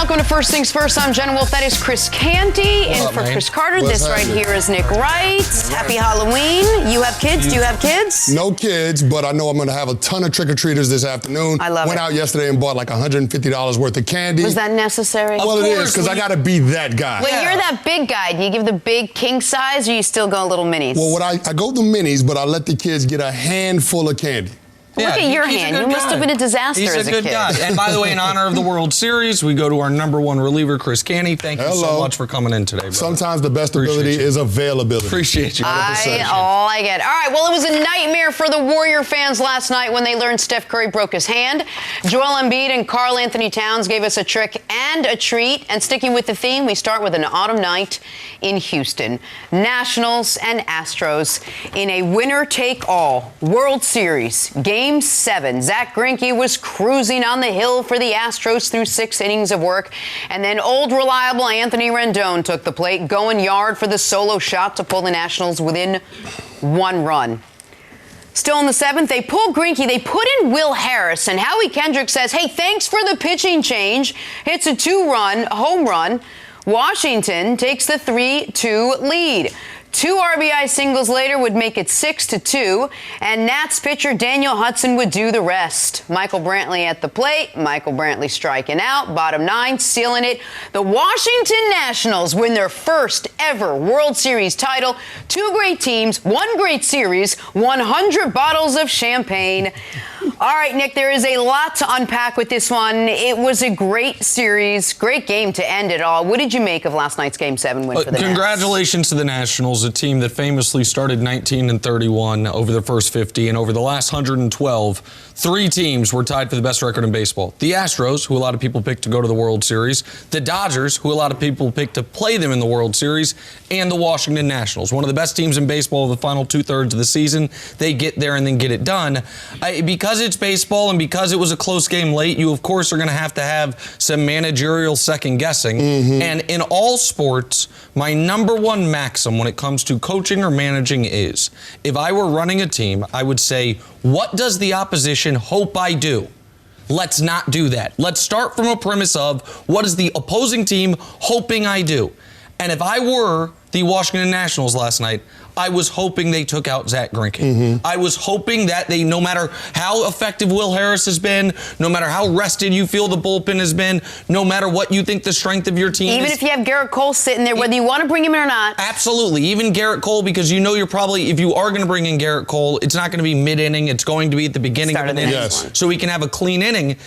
Welcome to First Things First. I'm Jenna Wolfe. That is Cris Canty. And for Chris Carter, this right here is Nick Wright. Happy Halloween. You have kids? Do you have kids? No kids, but I know I'm going to have a ton of trick-or-treaters this afternoon. I love it. Went out yesterday and bought like $150 worth of candy. Was that necessary? Well, it is, because I got to be that guy. Well, you're that big guy. Do you give the big king size, or you still go little minis? Well, I go the minis, but I let the kids get a handful of candy. Look at your hand. You must have been a disaster as a kid. He's a good guy. And by the way, in honor of the World Series, we go to our number one reliever, Cris Canty. Thank you so much for coming in today, brother. Sometimes the best ability is availability. Appreciate you. I get it. All right, well, it was a nightmare for the Warrior fans last night when they learned Steph Curry broke his hand. Joel Embiid and Karl Anthony Towns gave us a trick and a treat. And sticking with the theme, we start with an autumn night in Houston. Nationals and Astros in a winner-take-all World Series. Game 7. Zach Greinke was cruising on the hill for the Astros through 6 innings of work. And then old reliable Anthony Rendon took the plate, going yard for the solo shot to pull the Nationals within 1 run. Still in the 7th, they pull Greinke. They put in Will Harris. And Howie Kendrick says, hey, thanks for the pitching change. Hits a 2-run home run. Washington takes the 3-2 lead. 2 RBI singles later would make it 6-2, and Nats pitcher Daniel Hudson would do the rest. Michael Brantley at the plate. Michael Brantley striking out. Bottom 9, sealing it. The Washington Nationals win their first ever World Series title. 2 great teams, 1 great series, 100 bottles of champagne. All right, Nick, there is a lot to unpack with this one. It was a great series, great game to end it all. What did you make of last night's Game 7 win for the Nats? Congratulations to the Nationals, a team that famously started 19-31 over the first 50, and over the last 112, 3 teams were tied for the best record in baseball. The Astros, who a lot of people picked to go to the World Series, the Dodgers, who a lot of people picked to play them in the World Series, and the Washington Nationals, one of the best teams in baseball of the final 2/3 of the season. They get there and then get it done. Because it's baseball and because it was a close game late, you of course are going to have some managerial second guessing. And in all sports, my number one maxim when it comes to coaching or managing is, if I were running a team, I would say, what does the opposition hope I do? Let's not do that. Let's start from a premise of, what is the opposing team hoping I do? And if I were the Washington Nationals last night, I was hoping they took out Zach Greinke. I was hoping that they, no matter how effective Will Harris has been, no matter how rested you feel the bullpen has been, no matter what you think the strength of your team is. Even if you have Garrett Cole sitting there, whether you want to bring him in or not. Absolutely. Even Garrett Cole, because you know you're probably, if you are going to bring in Garrett Cole, it's not going to be mid-inning. It's going to be at the beginning of an inning. So we can have a clean inning.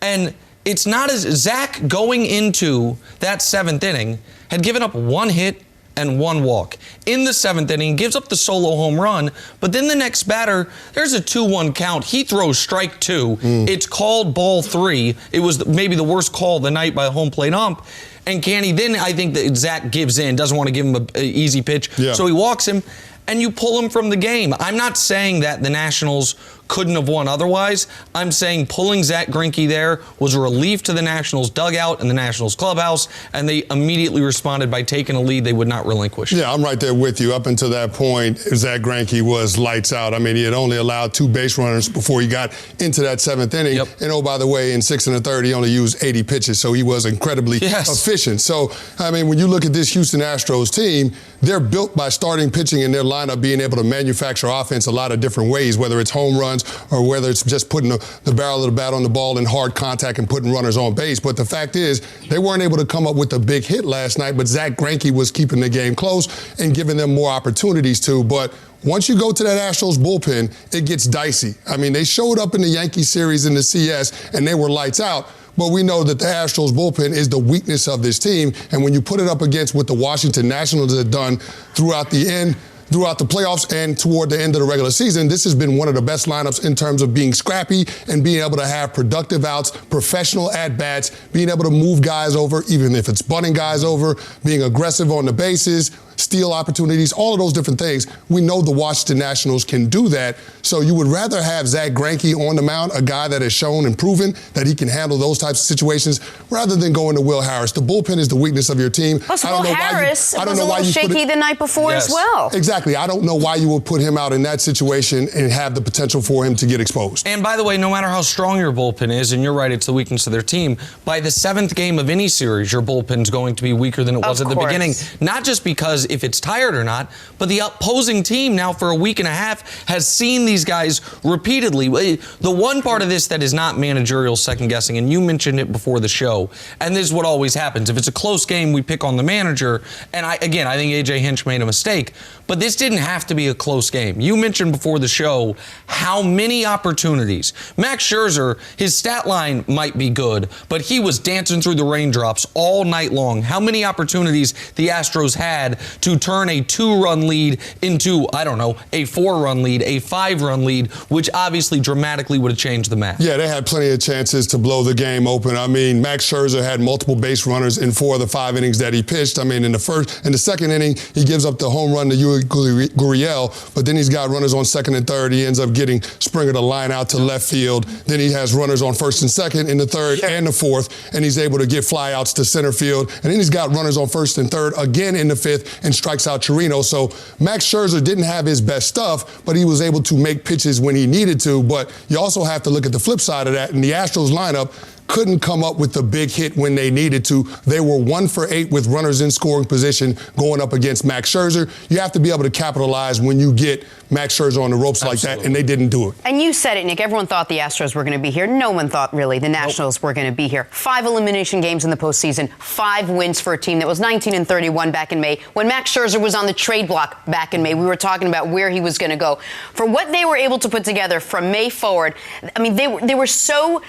And it's not as Zach going into that 7th inning had given up 1 hit and 1 walk. In the 7th inning, gives up the solo home run, but then the next batter, there's a 2-1 count. He throws strike 2. It's called ball 3. It was maybe the worst call of the night by a home plate ump. And Canty, then I think that Zach gives in, doesn't want to give him an easy pitch, so he walks him, and you pull him from the game. I'm not saying that the Nationals couldn't have won otherwise. I'm saying pulling Zach Greinke there was a relief to the Nationals dugout and the Nationals clubhouse, and they immediately responded by taking a lead they would not relinquish. Yeah, I'm right there with you. Up until that point, Zach Greinke was lights out. I mean, he had only allowed 2 base runners before he got into that 7th inning. And oh, by the way, in 6 1/3, he only used 80 pitches, so he was incredibly efficient. So, I mean, when you look at this Houston Astros team, they're built by starting pitching in their lineup being able to manufacture offense a lot of different ways, whether it's home runs or whether it's just putting the barrel of the bat on the ball in hard contact and putting runners on base. But the fact is, they weren't able to come up with a big hit last night, but Zach Greinke was keeping the game close and giving them more opportunities to. But once you go to that Astros bullpen, it gets dicey. I mean, they showed up in the Yankee series in the CS, and they were lights out. But we know that the Astros bullpen is the weakness of this team. And when you put it up against what the Washington Nationals have done throughout the playoffs and toward the end of the regular season, this has been one of the best lineups in terms of being scrappy and being able to have productive outs, professional at-bats, being able to move guys over, even if it's bunting guys over, being aggressive on the bases, steal opportunities, all of those different things. We know the Washington Nationals can do that. So you would rather have Zach Greinke on the mound, a guy that has shown and proven that he can handle those types of situations, rather than going to Will Harris. The bullpen is the weakness of your team. Plus, Will Harris was a little shaky the night before as well. Exactly. I don't know why you would put him out in that situation and have the potential for him to get exposed. And by the way, no matter how strong your bullpen is, and you're right, it's the weakness of their team, by the 7th game of any series, your bullpen's going to be weaker than it was at the beginning. Not just because if it's tired or not, but the opposing team now for a week and a half has seen these guys repeatedly. The one part of this that is not managerial second guessing, and you mentioned it before the show, and this is what always happens. If it's a close game, we pick on the manager, and I think A.J. Hinch made a mistake, but this didn't have to be a close game. You mentioned before the show how many opportunities. Max Scherzer, his stat line might be good, but he was dancing through the raindrops all night long. How many opportunities the Astros had to turn a 2-run lead into, I don't know, a 4-run lead, a 5-run lead, which obviously dramatically would have changed the match. Yeah, they had plenty of chances to blow the game open. I mean, Max Scherzer had multiple base runners in 4 of the 5 innings that he pitched. I mean, in the second inning, he gives up the home run to Yuri Gurriel, but then he's got runners on second and third. He ends up getting Springer to line out to left field. Then he has runners on first and second in the third and the fourth, and he's able to get flyouts to center field. And then he's got runners on first and third again in the fifth and strikes out Chirino. So Max Scherzer didn't have his best stuff, but he was able to make pitches when he needed to. But you also have to look at the flip side of that. And the Astros lineup couldn't come up with the big hit when they needed to. They were 1 for 8 with runners in scoring position going up against Max Scherzer. You have to be able to capitalize when you get Max Scherzer on the ropes like that, and they didn't do it. And you said it, Nick. Everyone thought the Astros were going to be here. No one thought, really, the Nationals were going to be here. 5 elimination games in the postseason, 5 wins for a team that was 19-31 back in May. When Max Scherzer was on the trade block back in May, we were talking about where he was going to go. For what they were able to put together from May forward, I mean, they were so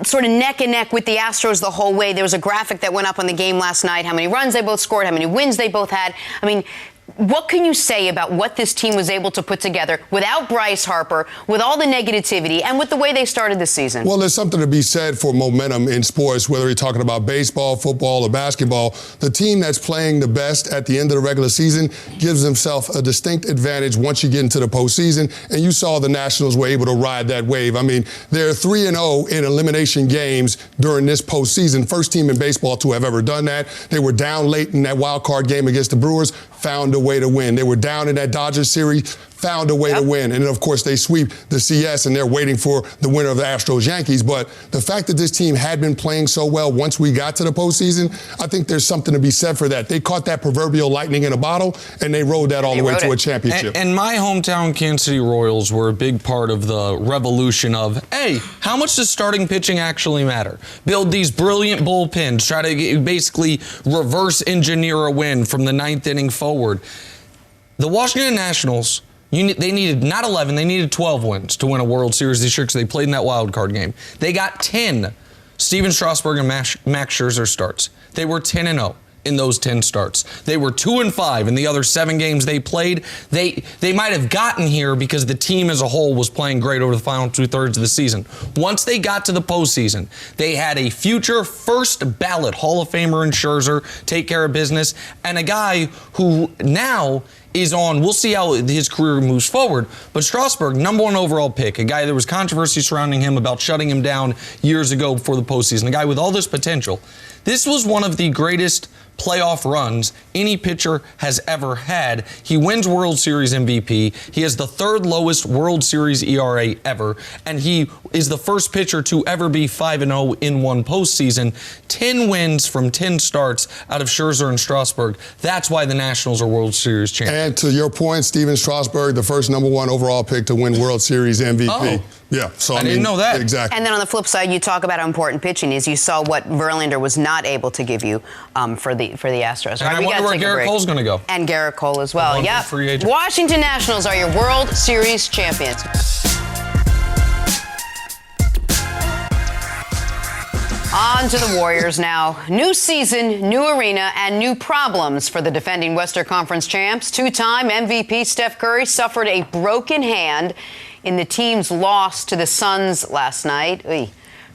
sort of neck and neck with the Astros the whole way. There was a graphic that went up on the game last night, how many runs they both scored, how many wins they both had. I mean, what can you say about what this team was able to put together without Bryce Harper, with all the negativity, and with the way they started the season? Well, there's something to be said for momentum in sports, whether you're talking about baseball, football, or basketball. The team that's playing the best at the end of the regular season gives themselves a distinct advantage once you get into the postseason, and you saw the Nationals were able to ride that wave. I mean, they're 3-0 in elimination games during this postseason. First team in baseball to have ever done that. They were down late in that wild card game against the Brewers, found a way to win. They were down in that Dodgers series, found a way to win. And then, of course, they sweep the CS, and they're waiting for the winner of the Astros-Yankees. But the fact that this team had been playing so well once we got to the postseason, I think there's something to be said for that. They caught that proverbial lightning in a bottle, and they rode that all the way to a championship. And my hometown Kansas City Royals were a big part of the revolution of, hey, how much does starting pitching actually matter? Build these brilliant bullpens, try to basically reverse engineer a win from the 9th inning forward. The Washington Nationals, they needed not 11, they needed 12 wins to win a World Series this year because they played in that wild card game. They got 10 Steven Strasburg and Max Scherzer starts. They were 10-0 in those 10 starts. They were 2-5 in the other 7 games they played. They might have gotten here because the team as a whole was playing great over the final 2/3 of the season. Once they got to the postseason, they had a future first ballot Hall of Famer in Scherzer take care of business, and a guy who now is on, we'll see how his career moves forward, but Strasburg, #1 overall pick, a guy there was controversy surrounding him about shutting him down years ago before the postseason, a guy with all this potential. This was one of the greatest playoff runs any pitcher has ever had. He wins World Series MVP. He has the 3rd lowest World Series ERA ever, and he is the first pitcher to ever be 5-0 in one postseason. 10 wins from 10 starts out of Scherzer and Strasburg. That's why the Nationals are World Series champions. And to your point, Steven Strasburg, the first #1 overall pick to win World Series MVP. Oh. Yeah, so I didn't know that. Exactly. And then on the flip side, you talk about how important pitching is. You saw what Verlander was not able to give you for the Astros. And I wonder where Garrett Cole's going to go. And Garrett Cole as well. Yeah. Washington Nationals are your World Series champions. On to the Warriors now. New season, new arena, and new problems for the defending Western Conference champs. 2-time MVP Steph Curry suffered a broken hand in the team's loss to the Suns last night.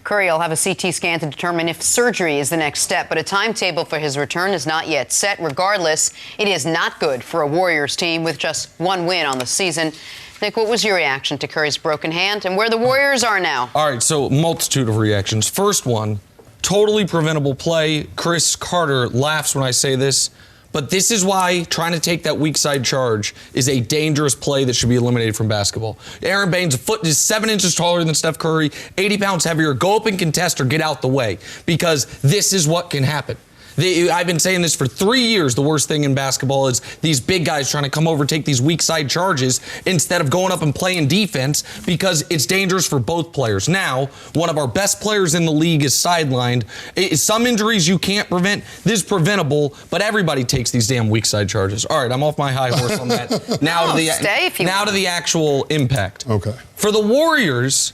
Curry will have a CT scan to determine if surgery is the next step, but a timetable for his return is not yet set. Regardless, it is not good for a Warriors team with just one win on the season. Nick, what was your reaction to Curry's broken hand and where the Warriors are now? All right, so multitude of reactions. First one, totally preventable play. Cris Carter laughs when I say this. But this is why trying to take that weak side charge is a dangerous play that should be eliminated from basketball. Aaron Baines, is 7 inches taller than Steph Curry, 80 pounds heavier. Go up and contest or get out the way, because this is what can happen. I've been saying this for 3 years. The worst thing in basketball is these big guys trying to come over, take these weak side charges instead of going up and playing defense, because it's dangerous for both players. Now, one of our best players in the league is sidelined. Some injuries you can't prevent. This is preventable, but everybody takes these damn weak side charges. All right, I'm off my high horse on that. Now to the actual impact. Okay. For the Warriors,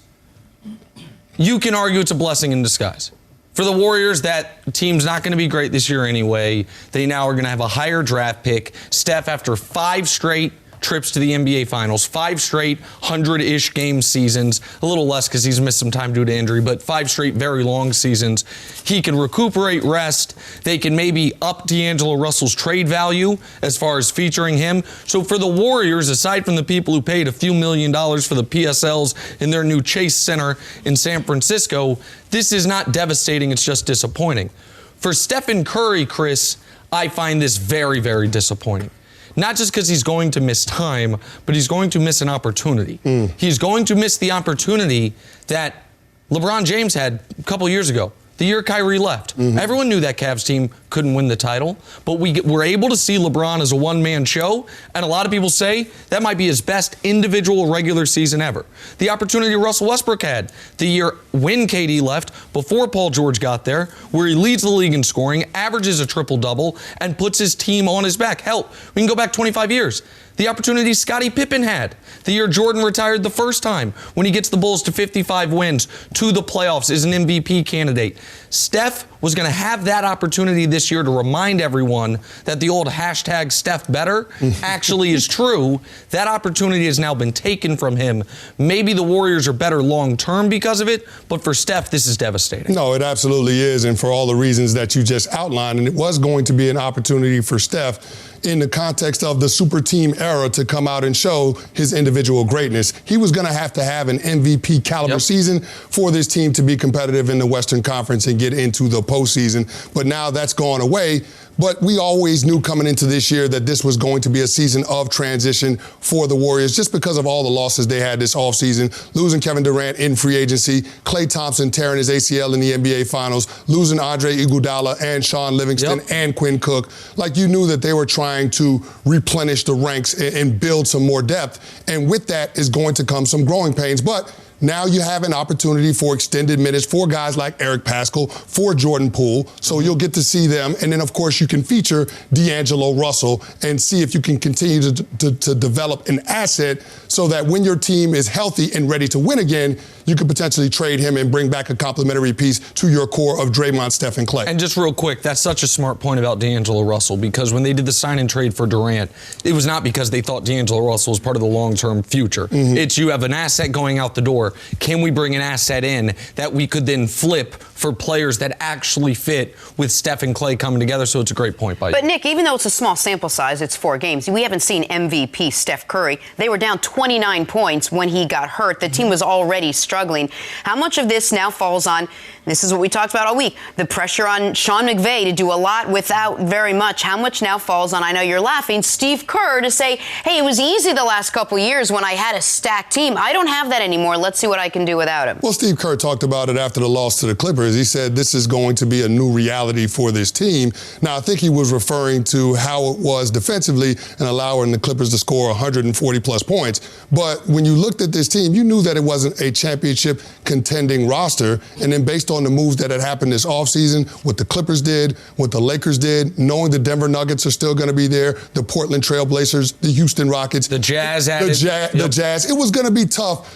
you can argue it's a blessing in disguise. For the Warriors, that team's not going to be great this year anyway. They now are going to have a higher draft pick. Steph, after 5 straight trips to the NBA Finals, 5 straight 100-ish game seasons, a little less because he's missed some time due to injury, but 5 straight very long seasons. He can recuperate, rest. They can maybe up D'Angelo Russell's trade value as far as featuring him. So for the Warriors, aside from the people who paid a few $1 million for the PSLs in their new Chase Center in San Francisco, this is not devastating, it's just disappointing. For Stephen Curry, Cris, I find this very, very disappointing. Not just because he's going to miss time, but he's going to miss an opportunity. He's going to miss the opportunity that LeBron James had a couple years ago, the year Kyrie left. Everyone knew that Cavs team couldn't win the title, but we were able to see LeBron as a one-man show, and a lot of people say that might be his best individual regular season ever. The opportunity Russell Westbrook had the year when KD left, before Paul George got there, where he leads the league in scoring, averages a triple-double, and puts his team on his back. Hell, we can go back 25 years. The opportunity Scottie Pippen had the year Jordan retired the first time, when he gets the Bulls to 55 wins, to the playoffs, is an MVP candidate. Steph was going to have that opportunity this year to remind everyone that the old hashtag Steph better actually is true. That opportunity has now been taken from him. Maybe the Warriors are better long-term because of it, but for Steph, this is devastating. No, it absolutely is, and for all the reasons that you just outlined, and it was going to be an opportunity for Steph in the context of the super team era to come out and show his individual greatness. He was going to have an MVP caliber season for this team to be competitive in the Western Conference and get into the postseason. But now that's gone away. But we always knew coming into this year that this was going to be a season of transition for the Warriors, just because of all the losses they had this offseason, losing Kevin Durant in free agency, Klay Thompson tearing his ACL in the NBA Finals, losing Andre Iguodala and Sean Livingston and Quinn Cook. Like, you knew that they were trying to replenish the ranks and build some more depth. And with that is going to come some growing pains. But now you have an opportunity for extended minutes for guys like Eric Paschall, for Jordan Poole, so you'll get to see them. And then, of course, you can feature D'Angelo Russell and see if you can continue to develop an asset so that when your team is healthy and ready to win again, you could potentially trade him and bring back a complementary piece to your core of Draymond, Steph, and Klay. And just real quick, that's such a smart point about D'Angelo Russell, because when they did the sign and trade for Durant, it was not because they thought D'Angelo Russell was part of the long-term future. It's you have an asset going out the door. Can we bring an asset in that we could then flip for players that actually fit with Steph and Klay coming together? So it's a great point by you. But Nick, even though it's a small sample size, it's 4 games, we haven't seen MVP Steph Curry. They were down 29 points when he got hurt. The team was already struggling. How much of this now falls on, this is what we talked about all week, the pressure on Sean McVay to do a lot without very much? How much now falls on, I know you're laughing, Steve Kerr to say, hey, it was easy the last couple years when I had a stacked team. I don't have that anymore. Let's see what I can do without him. Well, Steve Kerr talked about it after the loss to the Clippers. He said this is going to be a new reality for this team. Now, I think he was referring to how it was defensively and allowing the Clippers to score 140-plus points. But when you looked at this team, you knew that it wasn't a championship contending roster. And then based on the moves that had happened this offseason, what the Clippers did, what the Lakers did, knowing the Denver Nuggets are still going to be there, the Portland Trail Blazers, the Houston Rockets, the Jazz added. The Jazz. It was going to be tough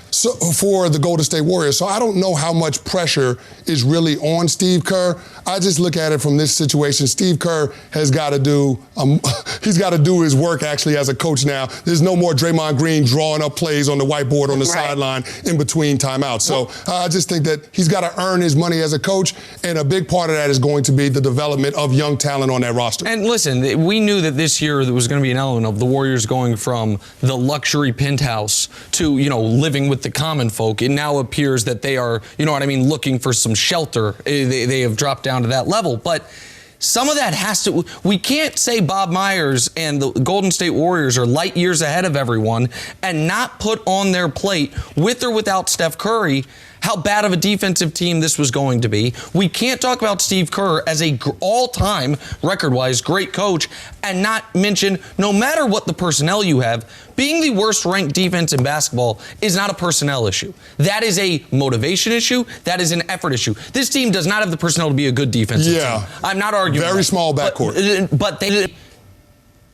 for for the Golden State Warriors. So I don't know how much pressure is really on Steve Kerr. I just look at it from this situation. Steve Kerr has got to do he's got to do his work actually as a coach now. There's no more Draymond Green drawing up plays on the whiteboard on the sideline in between timeouts. So I just think that he's got to earn his money as a coach, and a big part of that is going to be the development of young talent on that roster. And listen, we knew that this year there was going to be an element of the Warriors going from the luxury penthouse to, living with the common folk. It now appears that they are, looking for some shelter. They have dropped down to that level. But some of that has to, we can't say Bob Myers and the Golden State Warriors are light years ahead of everyone and not put on their plate, with or without Steph Curry, how bad of a defensive team this was going to be. We can't talk about Steve Kerr as a all-time, record-wise, great coach and not mention, no matter what the personnel you have, being the worst-ranked defense in basketball is not a personnel issue. That is a motivation issue. That is an effort issue. This team does not have the personnel to be a good defensive team. I'm not arguing Very that. small backcourt. But they...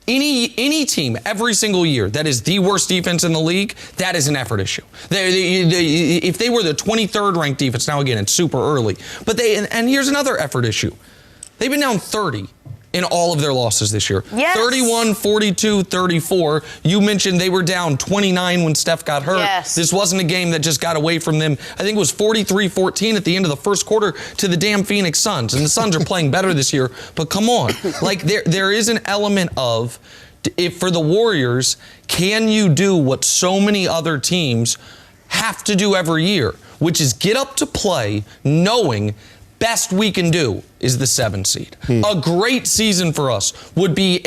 Any team every single year that is the worst defense in the league, that is an effort issue. If they were the 23rd ranked defense, now again, it's super early, but and here's another effort issue. They've been down 30 in all of their losses this year. Yes. 31, 42, 34. You mentioned they were down 29 when Steph got hurt. Yes. This wasn't a game that just got away from them. I think it was 43-14 at the end of the first quarter to the damn Phoenix Suns. And the Suns are playing better this year, but come on. Like there is an element of, if for the Warriors, can you do what so many other teams have to do every year, which is get up to play knowing best we can do is the 7 seed. A great season for us would be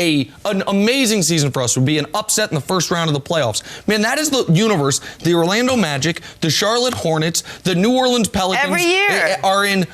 an amazing season for us would be an upset in the first round of the playoffs. Man, that is the universe the Orlando Magic, the Charlotte Hornets, the New Orleans Pelicans every year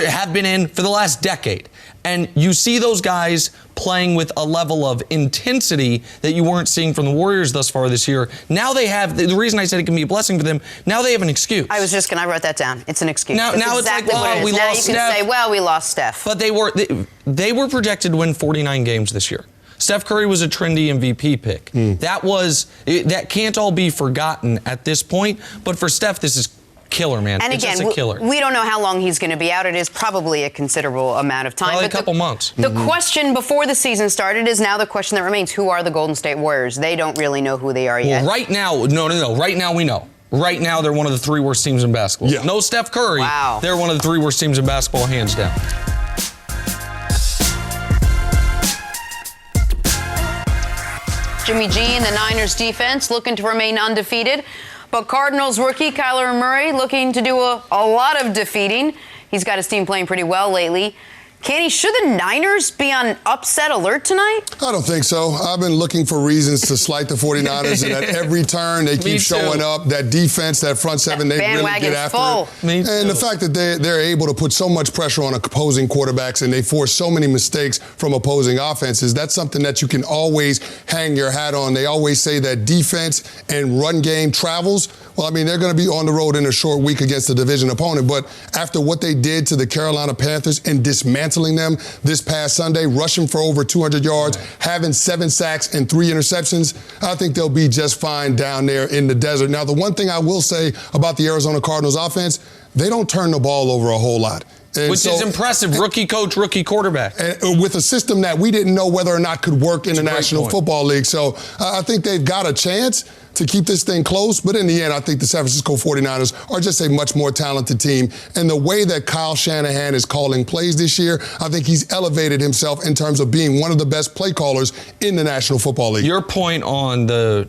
have been in for the last decade. And you see those guys playing with a level of intensity that you weren't seeing from the Warriors thus far this year. Now they have, the reason I said it can be a blessing for them, now they have an excuse. I wrote that down. It's an excuse. Now it's exactly like, well, we now lost you can Steph. say, well, we lost Steph. But they were projected to win 49 games this year. Steph Curry was a trendy MVP pick. That can't all be forgotten at this point. But for Steph, this is killer, man. And it's again, just a killer. We don't know how long he's going to be out. It is probably a considerable amount of time. Probably a couple months. The question before the season started is now the question that remains: who are the Golden State Warriors? They don't really know who they are yet. Well, right now, no. Right now, we know. Right now, they're one of the 3 worst teams in basketball. Yeah. No Steph Curry. Wow. They're one of the 3 worst teams in basketball, hands down. Jimmy G and the Niners defense looking to remain undefeated. But Cardinals rookie Kyler Murray looking to do a lot of defeating. He's got his team playing pretty well lately. Should the Niners be on upset alert tonight? I don't think so. I've been looking for reasons to slight the 49ers, and at every turn they keep showing up. That defense, that front seven, they really get after it. And the fact that they're able to put so much pressure on opposing quarterbacks and they force so many mistakes from opposing offenses, that's something that you can always hang your hat on. They always say that defense and run game travels. Well, I mean, they're going to be on the road in a short week against a division opponent, but after what they did to the Carolina Panthers and dismantling them this past Sunday, rushing for over 200 yards, having 7 sacks and 3 interceptions, I think they'll be just fine down there in the desert. Now, the one thing I will say about the Arizona Cardinals offense, they don't turn the ball over a whole lot. Which is impressive. Rookie coach, rookie quarterback. And with a system that we didn't know whether or not could work in the National Football League. So I think they've got a chance to keep this thing close. But in the end, I think the San Francisco 49ers are just a much more talented team. And the way that Kyle Shanahan is calling plays this year, I think he's elevated himself in terms of being one of the best play callers in the National Football League. Your point on the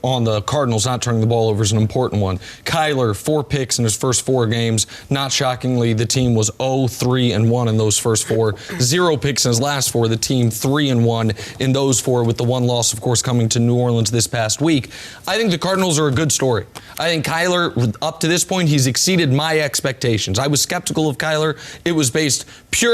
on the Cardinals not turning the ball over is an important one. Kyler, 4 picks in his first 4 games. Not shockingly, the team was 0-3-1 in those first 4. 0 picks in his last 4. The team 3-1 in those 4, with the 1 loss, of course, coming to New Orleans this past week. I think the Cardinals are a good story. I think Kyler, up to this point, he's exceeded my expectations. I was skeptical of Kyler. It was based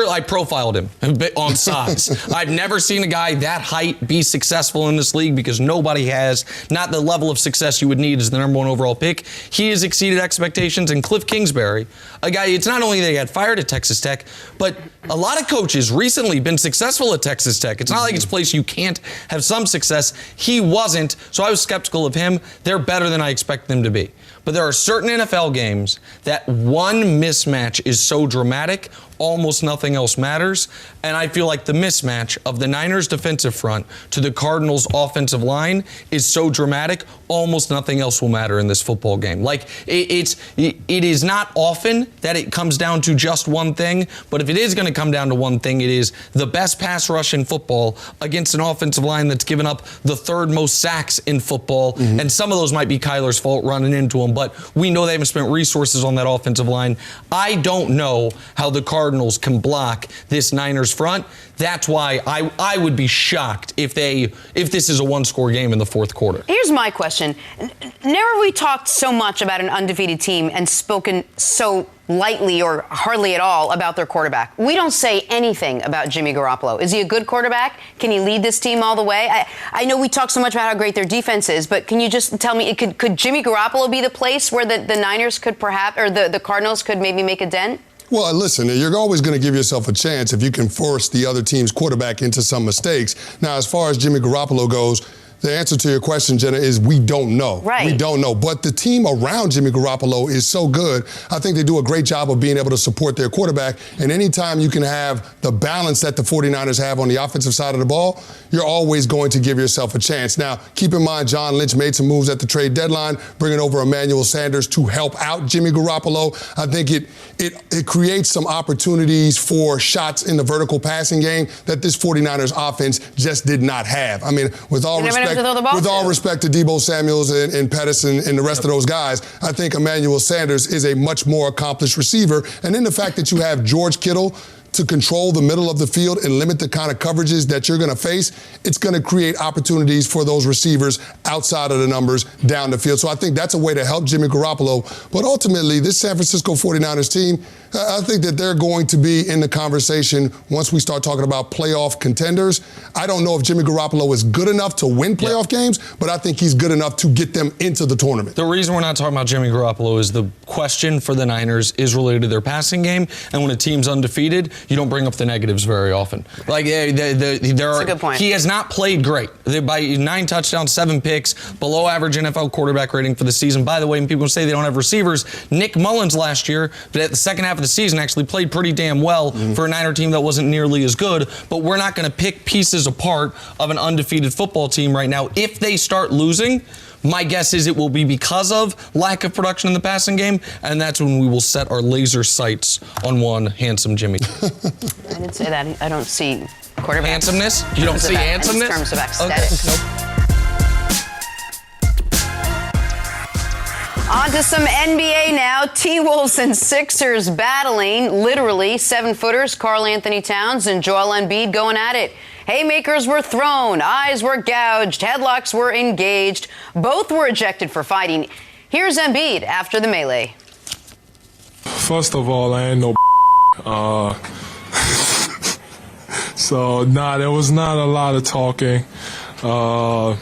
I profiled him on size. I've never seen a guy that height be successful in this league because nobody has. Not the level of success you would need as the number 1 overall pick. He has exceeded expectations. And Cliff Kingsbury, a guy, it's not only that he got fired at Texas Tech, but a lot of coaches recently been successful at Texas Tech. It's not like it's a place you can't have some success. He wasn't, so I was skeptical of him. They're better than I expected them him to be. But there are certain NFL games that one mismatch is so dramatic, almost nothing else matters. And I feel like the mismatch of the Niners defensive front to the Cardinals offensive line is so dramatic, almost nothing else will matter in this football game. Like, it is not often that it comes down to just one thing, but if it is going to come down to one thing, it is the best pass rush in football against an offensive line that's given up the third most sacks in football. And some of those might be Kyler's fault running into him, but we know they haven't spent resources on that offensive line. I don't know how the Cardinals can block this Niners front. That's why I would be shocked if this is a one-score game in the fourth quarter. Here's my question. Never have we talked so much about an undefeated team and spoken so lightly or hardly at all about their quarterback. We don't say anything about Jimmy Garoppolo. Is he a good quarterback? Can he lead this team all the way? I know we talk so much about how great their defense is, but can you just tell me, could Jimmy Garoppolo be the place where the Niners could perhaps, or the Cardinals could maybe make a dent? Well, listen, you're always going to give yourself a chance if you can force the other team's quarterback into some mistakes. Now, as far as Jimmy Garoppolo goes, the answer to your question, Jenna, is we don't know. Right. We don't know. But the team around Jimmy Garoppolo is so good. I think they do a great job of being able to support their quarterback. And anytime you can have the balance that the 49ers have on the offensive side of the ball, you're always going to give yourself a chance. Now, keep in mind, John Lynch made some moves at the trade deadline, bringing over Emmanuel Sanders to help out Jimmy Garoppolo. I think it creates some opportunities for shots in the vertical passing game that this 49ers offense just did not have. I mean, with all respect to Deebo Samuels and Pettis and the rest of those guys, I think Emmanuel Sanders is a much more accomplished receiver. And then the fact that you have George Kittle to control the middle of the field and limit the kind of coverages that you're going to face, it's going to create opportunities for those receivers outside of the numbers down the field. So I think that's a way to help Jimmy Garoppolo. But ultimately, this San Francisco 49ers team, I think that they're going to be in the conversation once we start talking about playoff contenders. I don't know if Jimmy Garoppolo is good enough to win playoff games, but I think he's good enough to get them into the tournament. The reason we're not talking about Jimmy Garoppolo is the question for the Niners is related to their passing game. And when a team's undefeated, you don't bring up the negatives very often. Like, That's a good point. He has not played great. By 9 touchdowns, 7 picks, below average NFL quarterback rating for the season. By the way, when people say they don't have receivers, Nick Mullins last year, but at the second half of the season, actually played pretty damn well for a Niner team that wasn't nearly as good. But we're not going to pick pieces apart of an undefeated football team right now. If they start losing, my guess is it will be because of lack of production in the passing game, and that's when we will set our laser sights on one handsome Jimmy. I didn't say that. I don't see quarterback. Handsomeness? You don't see handsomeness? In terms of aesthetics. Okay. Nope. On to some NBA now. T-Wolves and Sixers battling, literally, 7-footers, Karl Anthony Towns and Joel Embiid going at it. Haymakers were thrown, eyes were gouged, headlocks were engaged. Both were ejected for fighting. Here's Embiid after the melee. First of all, I ain't no so, there was not a lot of talking. You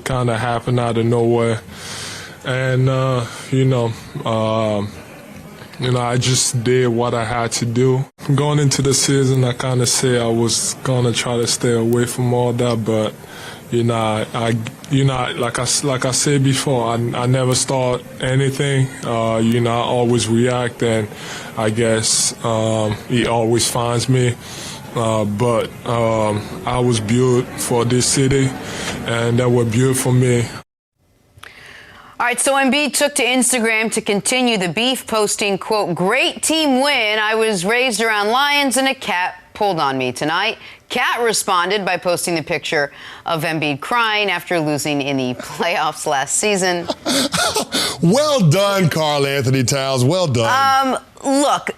kind of happened out of nowhere. And, I just did what I had to do. Going into the season, I kind of say I was going to try to stay away from all that, but, like I said before, I never start anything. I always react, and I guess he always finds me. But I was built for this city, and that was built for me. All right, so Embiid took to Instagram to continue the beef, posting, quote, "Great team win. I was raised around lions and a cat pulled on me tonight." Cat responded by posting the picture of Embiid crying after losing in the playoffs last season. Well done, Karl Anthony Towns. Well done. Look,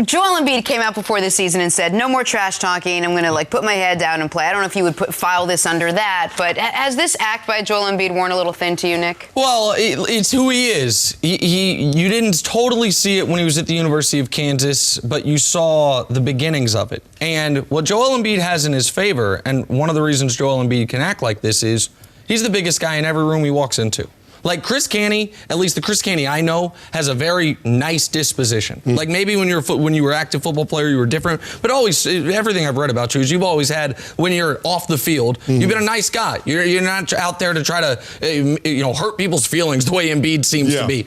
Joel Embiid came out before the season and said, no more trash talking. I'm going to put my head down and play. I don't know if you would file this under that, but has this act by Joel Embiid worn a little thin to you, Nick? Well, it's who he is. You didn't totally see it when he was at the University of Kansas, but you saw the beginnings of it. And what Joel Embiid has in his favor, and one of the reasons Joel Embiid can act like this is he's the biggest guy in every room he walks into. Like Chris Canty, at least the Chris Canty I know, has a very nice disposition. Like maybe when you were an active football player, you were different. But always, everything I've read about you is you've always had, when you're off the field, you've been a nice guy. You're not out there to try to hurt people's feelings the way Embiid seems to be.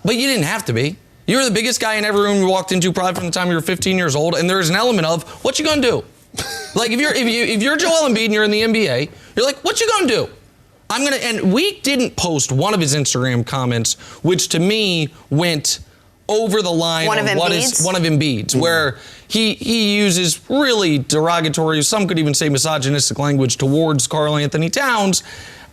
But you didn't have to be. You were the biggest guy in every room you walked into probably from the time you were 15 years old. And there's an element of, what you gonna do? Like if you're Joel Embiid and you're in the NBA, you're like, what you gonna do? And we didn't post one of his Instagram comments, which to me went over the line one of Embiid's, where he uses really derogatory, some could even say misogynistic language towards Karl Anthony Towns.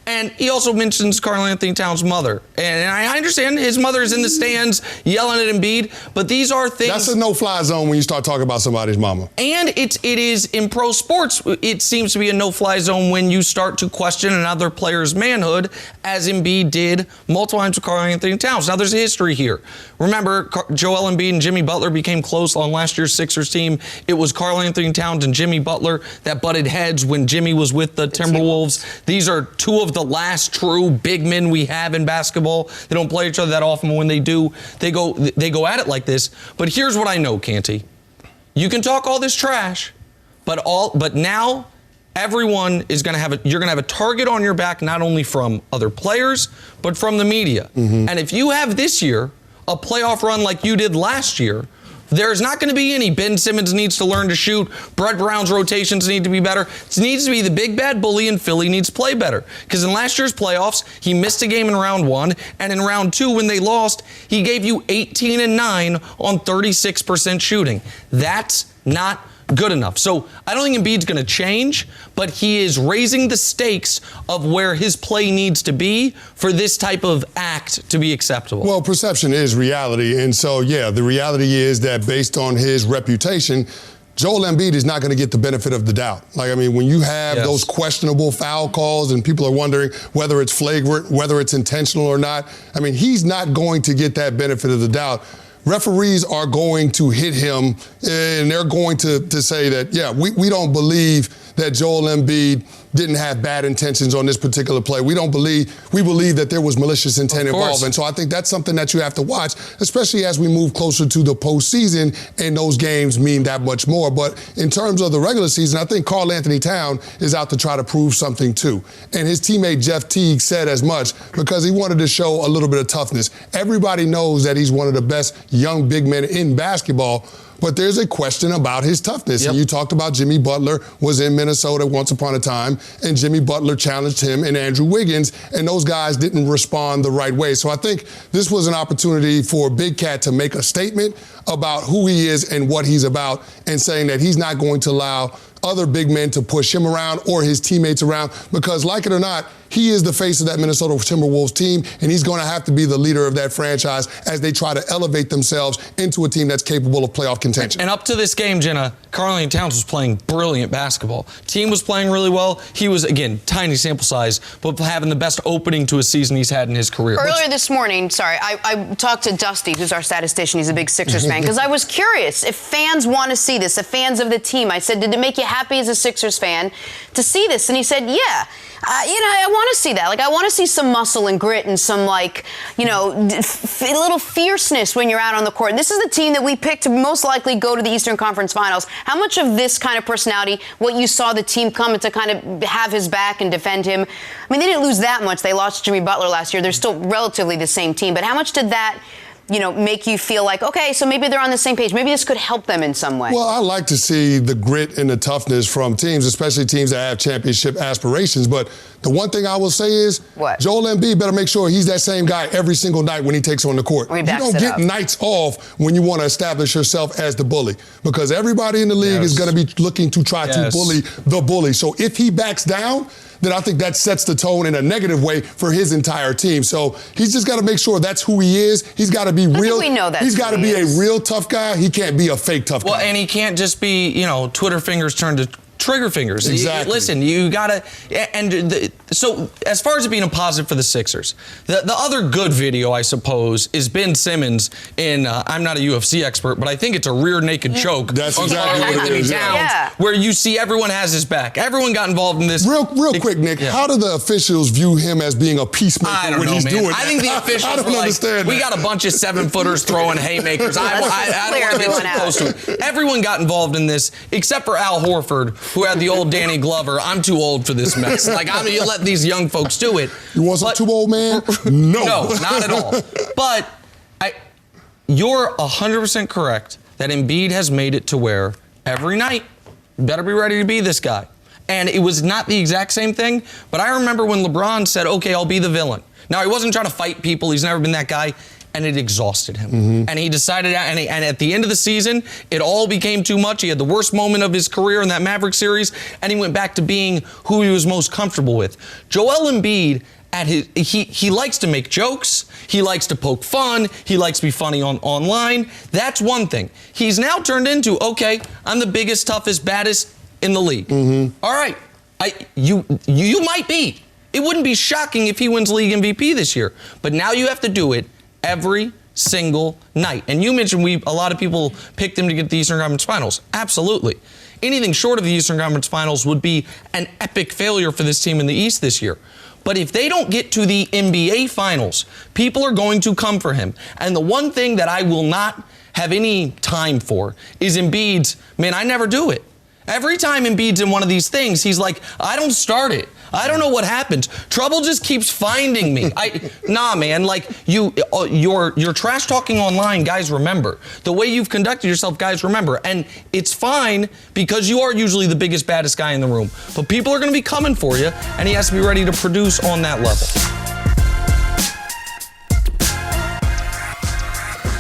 And he also mentions Karl Anthony Towns' mother. And I understand his mother is in the stands yelling at Embiid, but these are things... That's a no-fly zone when you start talking about somebody's mama. And it is, in pro sports, it seems to be a no-fly zone when you start to question another player's manhood, as Embiid did multiple times with Karl Anthony Towns. Now, there's a history here. Remember, Joel Embiid and Jimmy Butler became close on last year's Sixers team. It was Karl Anthony Towns and Jimmy Butler that butted heads when Jimmy was with the Timberwolves. These are two of the last true big men we have in basketball. They don't play each other that often, but when they do, they go at it like this. But here's what I know, Canty. You can talk all this trash, but now everyone is going to have you're going to have a target on your back, not only from other players, but from the media. And if you have this year a playoff run like you did last year, there's not going to be any Ben Simmons needs to learn to shoot. Brett Brown's rotations need to be better. It needs to be the big bad bully in Philly needs to play better. Because in last year's playoffs, he missed a game in round 1. And in round 2, when they lost, he gave you 18 and 9 on 36% shooting. That's not good enough. So I don't think Embiid's going to change, but he is raising the stakes of where his play needs to be for this type of act to be acceptable. Well, perception is reality. And so, yeah, the reality is that based on his reputation, Joel Embiid is not going to get the benefit of the doubt. Like, I mean, when you have those questionable foul calls and people are wondering whether it's flagrant, whether it's intentional or not, I mean, he's not going to get that benefit of the doubt. Referees are going to hit him, and they're going to say that, yeah, we don't believe that Joel Embiid didn't have bad intentions on this particular play. We believe that there was malicious intent involved. And so I think that's something that you have to watch, especially as we move closer to the postseason, and those games mean that much more. But in terms of the regular season, I think Karl Anthony Towns is out to try to prove something too. And his teammate Jeff Teague said as much because he wanted to show a little bit of toughness. Everybody knows that he's one of the best young big men in basketball, but there's a question about his toughness. And you talked about Jimmy Butler was in Minnesota once upon a time, and Jimmy Butler challenged him and Andrew Wiggins, and those guys didn't respond the right way. So I think this was an opportunity for Big Cat to make a statement about who he is and what he's about, and saying that he's not going to allow other big men to push him around or his teammates around, because like it or not, he is the face of that Minnesota Timberwolves team, and he's going to have to be the leader of that franchise as they try to elevate themselves into a team that's capable of playoff contention. And up to this game, Jenna, Karl Anthony Towns was playing brilliant basketball. Team was playing really well. He was, again, tiny sample size, but having the best opening to a season he's had in his career. Earlier this morning, I talked to Dusty, who's our statistician. He's a big Sixers fan, because I was curious if fans want to see this, if fans of the team. I said, did it make you happy as a Sixers fan to see this? And he said, yeah. I want to see that. Like, I want to see some muscle and grit and some, like, little fierceness when you're out on the court. And this is the team that we picked to most likely go to the Eastern Conference Finals. How much of this kind of personality, what you saw the team come to kind of have his back and defend him? I mean, they didn't lose that much. They lost Jimmy Butler last year. They're still relatively the same team. But how much did that make you feel like, okay, so maybe they're on the same page. Maybe this could help them in some way? Well, I like to see the grit and the toughness from teams, especially teams that have championship aspirations. But the one thing I will say is, Joel Embiid better make sure he's that same guy every single night when he takes on the court. You don't get nights off when you want to establish yourself as the bully, because everybody in the league is going to be looking to try to bully the bully. So if he backs down, then I think that sets the tone in a negative way for his entire team. So he's just got to make sure that's who he is. He's got to be real. We know that. He's got to be a real tough guy. He can't be a fake tough guy. Well, and he can't just be, Twitter fingers turned to trigger fingers. Exactly. Listen, you gotta, so as far as it being a positive for the Sixers, the other good video, I suppose, is Ben Simmons in, I'm not a UFC expert, but I think it's a rear naked choke. That's on exactly what it Anthony is. Towns, Yeah. where you see everyone has his back. Everyone got involved in this. Real quick, Nick, how do the officials view him as being a peacemaker I don't when know, he's man. doing that? I think the officials I don't were like, understand we that. got a bunch of 7-footers throwing haymakers. I don't want to get too close to it. Everyone got involved in this, except for Al Horford, who had the old Danny Glover. I'm too old for this mess. Like, you let these young folks do it. You want some too old man? No. No, not at all. But you're 100% correct that Embiid has made it to where every night, you better be ready to be this guy. And it was not the exact same thing, but I remember when LeBron said, okay, I'll be the villain. Now, he wasn't trying to fight people. He's never been that guy. And it exhausted him. And he decided, and at the end of the season, it all became too much. He had the worst moment of his career in that Maverick series, and he went back to being who he was most comfortable with. Joel Embiid, he likes to make jokes. He likes to poke fun. He likes to be funny online. That's one thing. He's now turned into, okay, I'm the biggest, toughest, baddest in the league. All right, you might be. It wouldn't be shocking if he wins league MVP this year. But now you have to do it every single night. And you mentioned a lot of people picked him to get the Eastern Conference Finals. Absolutely. Anything short of the Eastern Conference Finals would be an epic failure for this team in the East this year. But if they don't get to the NBA Finals, people are going to come for him. And the one thing that I will not have any time for is Embiid's, man, I never do it. Every time Embiid's in one of these things, he's like, I don't start it. I don't know what happens. Trouble just keeps finding me. Nah, man, like you're trash talking online, guys remember. The way you've conducted yourself, guys remember. And it's fine because you are usually the biggest, baddest guy in the room. But people are going to be coming for you, and he has to be ready to produce on that level.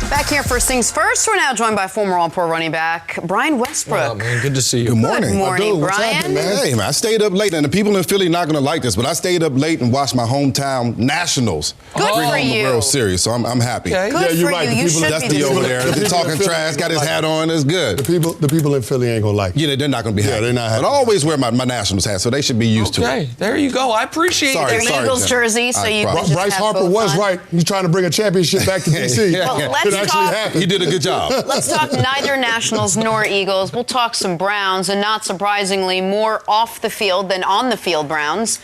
Back here, first things first. We're now joined by former All-Pro running back Brian Westbrook. Oh, man, good to see you. Good morning. Good morning, What's Brian. happening, man? Hey, man, I stayed up late, and the people in Philly not going to like this, but I stayed up late and watched my hometown Nationals Good bring for home the you. World Series, so I'm happy. Okay. Good Yeah, you're for right. you. The You people- should That's be the this over way. there. The They're people talking in Philly trash, got his like hat on, it's good. The people in Philly ain't gonna like it. Yeah, they're not going to be happy. they're not happy. But I always wear my Nationals hat, so they should be used to it. Okay, there you go. I appreciate Sorry, it. Their sorry, Eagles Jen. jersey, so you can just Bryce have Harper both was on. right. He's trying to bring a championship back to D.C. Yeah. Well, let's It actually talk- happened. He did a good job. Let's talk neither Nationals nor Eagles. We'll talk some Browns, and not surprisingly, more off the field than on the field Browns.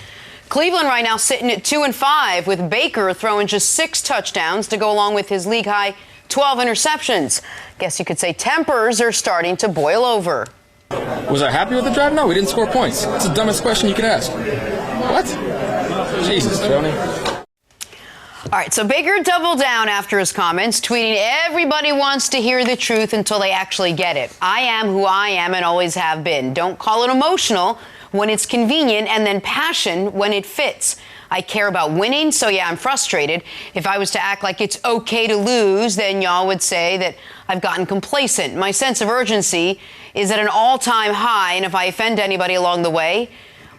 Cleveland right now sitting at 2-5 with Baker throwing just 6 touchdowns to go along with his league-high 12 interceptions. Guess you could say tempers are starting to boil over. Was I happy with the drive? No, we didn't score points. It's the dumbest question you could ask. What? Jesus, Tony. All right, so Baker doubled down after his comments, tweeting, everybody wants to hear the truth until they actually get it. I am who I am and always have been. Don't call it emotional when it's convenient, and then passion when it fits. I care about winning, so yeah, I'm frustrated. If I was to act like it's okay to lose, then y'all would say that I've gotten complacent. My sense of urgency is at an all-time high, and if I offend anybody along the way,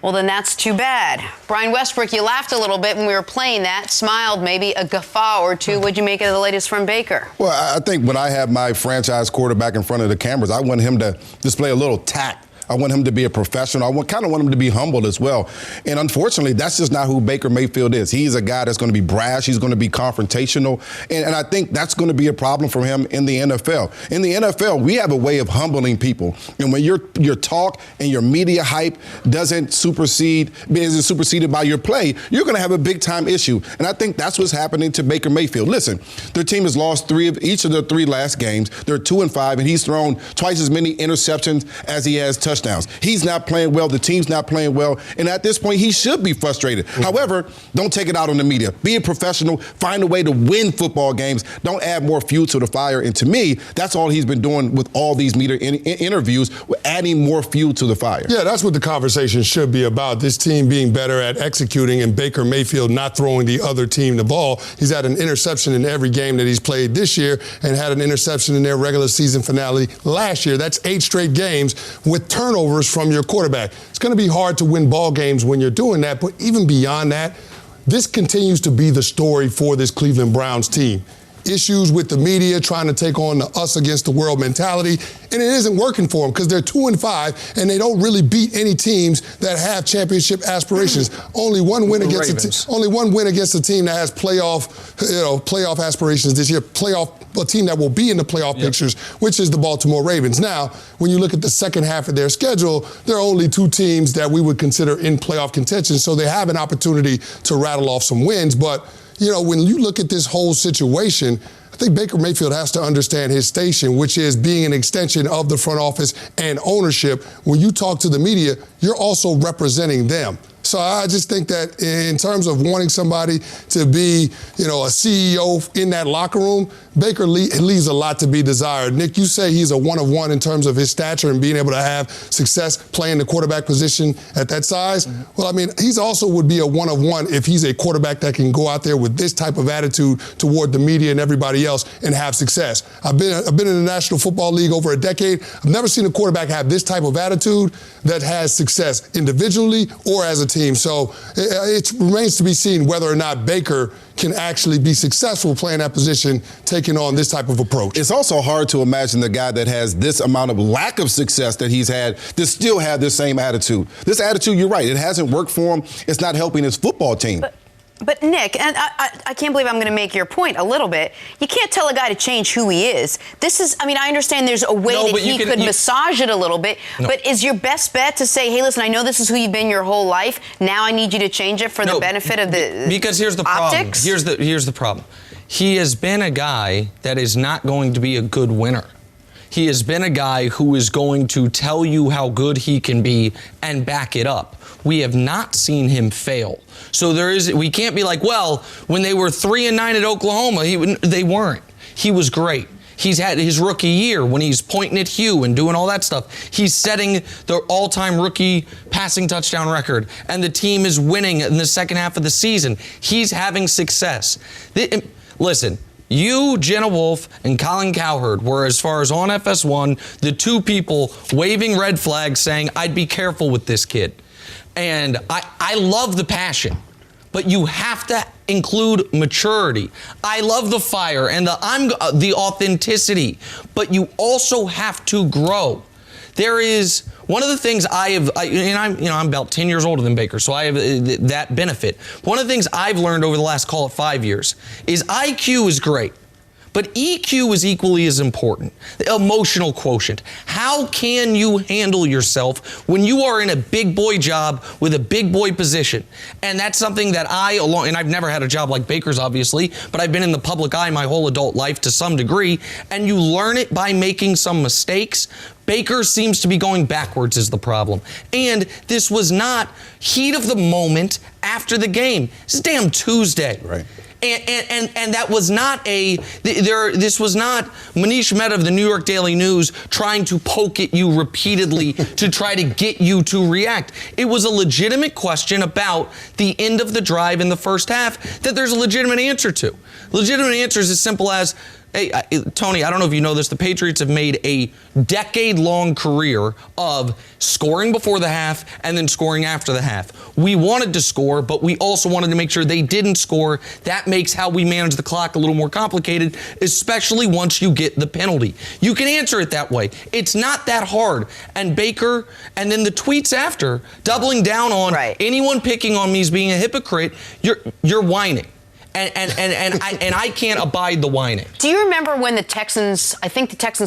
well, then that's too bad. Brian Westbrook, you laughed a little bit when we were playing that, smiled maybe a guffaw or two. What'd you make of the latest from Baker? Well, I think when I have my franchise quarterback in front of the cameras, I want him to display a little tact. I want him to be a professional. I kind of want him to be humble as well. And unfortunately, that's just not who Baker Mayfield is. He's a guy that's going to be brash. He's going to be confrontational. And I think that's going to be a problem for him in the NFL. In the NFL, we have a way of humbling people. And when your talk and your media hype isn't superseded by your play, you're going to have a big-time issue. And I think that's what's happening to Baker Mayfield. Listen, their team has lost 3 of each of their 3 last games. They're 2-5, and he's thrown twice as many interceptions as he has touchdowns. He's not playing well. The team's not playing well. And at this point, he should be frustrated. However, don't take it out on the media. Be a professional. Find a way to win football games. Don't add more fuel to the fire. And to me, that's all he's been doing with all these media interviews, adding more fuel to the fire. Yeah, that's what the conversation should be about. This team being better at executing and Baker Mayfield not throwing the other team the ball. He's had an interception in every game that he's played this year and had an interception in their regular season finale last year. That's 8 straight games with turnovers from your quarterback. It's going to be hard to win ball games when you're doing that, but even beyond that, this continues to be the story for this Cleveland Browns team. issues with the media, trying to take on the us against the world mentality, and it isn't working for them because they're 2-5 and they don't really beat any teams that have championship aspirations. Only one win against a team that has playoff aspirations this year, a team that will be in the playoff pictures, which is the Baltimore Ravens. Now, when you look at the second half of their schedule, there are only 2 teams that we would consider in playoff contention, so they have an opportunity to rattle off some wins. But when you look at this whole situation, I think Baker Mayfield has to understand his station, which is being an extension of the front office and ownership. When you talk to the media, you're also representing them. So I just think that in terms of wanting somebody to be, a CEO in that locker room, Baker leaves a lot to be desired. Nick, you say he's a one of one in terms of his stature and being able to have success playing the quarterback position at that size. Mm-hmm. Well, I mean, he's also would be a one of one if he's a quarterback that can go out there with this type of attitude toward the media and everybody else and have success. I've been in the National Football League over a decade. I've never seen a quarterback have this type of attitude that has success individually or as a team. So it remains to be seen whether or not Baker can actually be successful playing that position, taking on this type of approach. It's also hard to imagine the guy that has this amount of lack of success that he's had to still have this same attitude. This attitude, you're right, it hasn't worked for him. It's not helping his football team. But Nick, and I can't believe I'm going to make your point a little bit. You can't tell a guy to change who he is. I understand there's a way that he could massage it a little bit, but is your best bet to say, hey, listen, I know this is who you've been your whole life. Now I need you to change it for the benefit of the Because here's the optics? problem. Here's the problem. He has been a guy that is not going to be a good winner. He has been a guy who is going to tell you how good he can be and back it up. We have not seen him fail. So we can't be like, well, when they were 3-9 at Oklahoma, they weren't. He was great. He's had his rookie year when he's pointing at Hugh and doing all that stuff. He's setting the all-time rookie passing touchdown record, and the team is winning in the second half of the season. He's having success. Listen, you, Jenna Wolfe, and Colin Cowherd were, as far as on FS1, the 2 people waving red flags saying, I'd be careful with this kid. And I love the passion, but you have to include maturity. I love the fire and the authenticity, but you also have to grow. There is one of the things I'm about 10 years older than Baker, so I have that benefit. One of the things I've learned over the last, call it 5 years, is IQ is great. But EQ is equally as important. The emotional quotient. How can you handle yourself when you are in a big boy job with a big boy position? And that's something that and I've never had a job like Baker's, obviously, but I've been in the public eye my whole adult life to some degree, and you learn it by making some mistakes. Baker seems to be going backwards is the problem. And this was not heat of the moment after the game. This is damn Tuesday. Right. And that was not this was not Manish Mehta of the New York Daily News trying to poke at you repeatedly to try to get you to react. It was a legitimate question about the end of the drive in the first half that there's a legitimate answer to. Legitimate answer is as simple as, hey, Tony, I don't know if you know this, the Patriots have made a decade-long career of scoring before the half and then scoring after the half. We wanted to score, but we also wanted to make sure they didn't score. That makes how we manage the clock a little more complicated, especially once you get the penalty. You can answer it that way. It's not that hard. And Baker, and then the tweets after, doubling down on anyone picking on me as being a hypocrite, you're whining. And I can't abide the whining. Do you remember when the Texans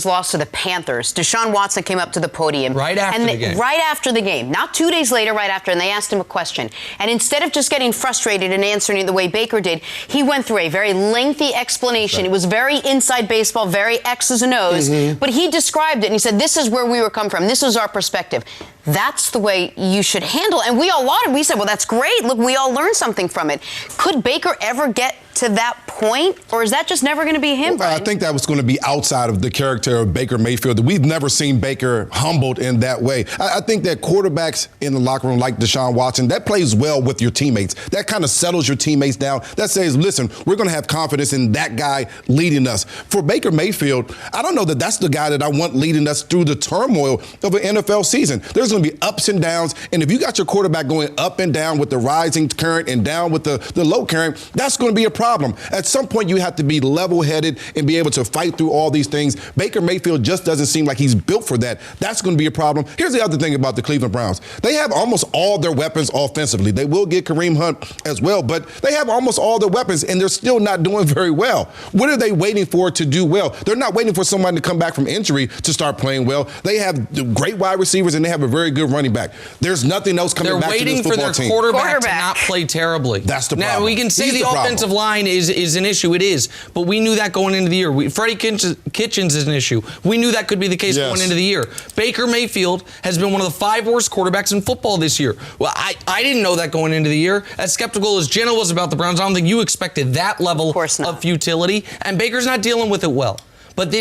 lost to the Panthers? Deshaun Watson came up to the podium. Right after the game. Right after the game. Not 2 days later, right after, and they asked him a question. And instead of just getting frustrated and answering it the way Baker did, he went through a very lengthy explanation. Right. It was very inside baseball, very X's and O's. Mm-hmm. But he described it, and he said, this is where we were come from. This was our perspective. That's the way you should handle it. And we all lauded. We said, well, that's great. Look, we all learned something from it. Could Baker ever get to that point, or is that just never going to be him, Brian? I think that was going to be outside of the character of Baker Mayfield. We've never seen Baker humbled in that way. I think that quarterbacks in the locker room like Deshaun Watson, that plays well with your teammates. That kind of settles your teammates down. That says, listen, we're going to have confidence in that guy leading us. For Baker Mayfield, I don't know that that's the guy that I want leading us through the turmoil of an NFL season. There's going to be ups and downs, and if you got your quarterback going up and down with the rising current and down with the low current, that's going to be a problem. problem. At some point, you have to be level-headed and be able to fight through all these things. Baker Mayfield just doesn't seem like he's built for that. That's going to be a problem. Here's the other thing about the Cleveland Browns. They have almost all their weapons offensively. They will get Kareem Hunt as well, but they have almost all their weapons, and they're still not doing very well. What are they waiting for to do well? They're not waiting for someone to come back from injury to start playing well. They have great wide receivers, and they have a very good running back. There's nothing else coming back to this football team. They're waiting for their quarterback to not play terribly. That's the problem. Now, we can say the offensive line is an issue. It is. But we knew that going into the year. Freddie Kitchens is an issue. We knew that could be the case going into the year. Baker Mayfield has been one of the 5 worst quarterbacks in football this year. Well, I didn't know that going into the year. As skeptical as Jenna was about the Browns, I don't think you expected that level of futility. And Baker's not dealing with it well. But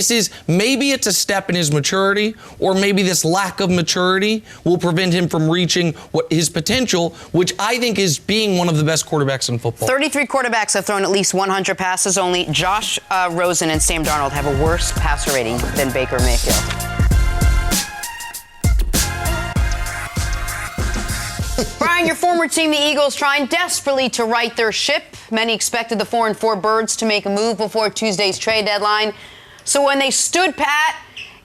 maybe it's a step in his maturity, or maybe this lack of maturity will prevent him from reaching his potential, which I think is being one of the best quarterbacks in football. 33 quarterbacks have thrown at least 100 passes. Only Josh Rosen and Sam Darnold have a worse passer rating than Baker Mayfield. Brian, your former team, the Eagles, trying desperately to right their ship. Many expected the 4-4 Birds to make a move before Tuesday's trade deadline. So when they stood pat,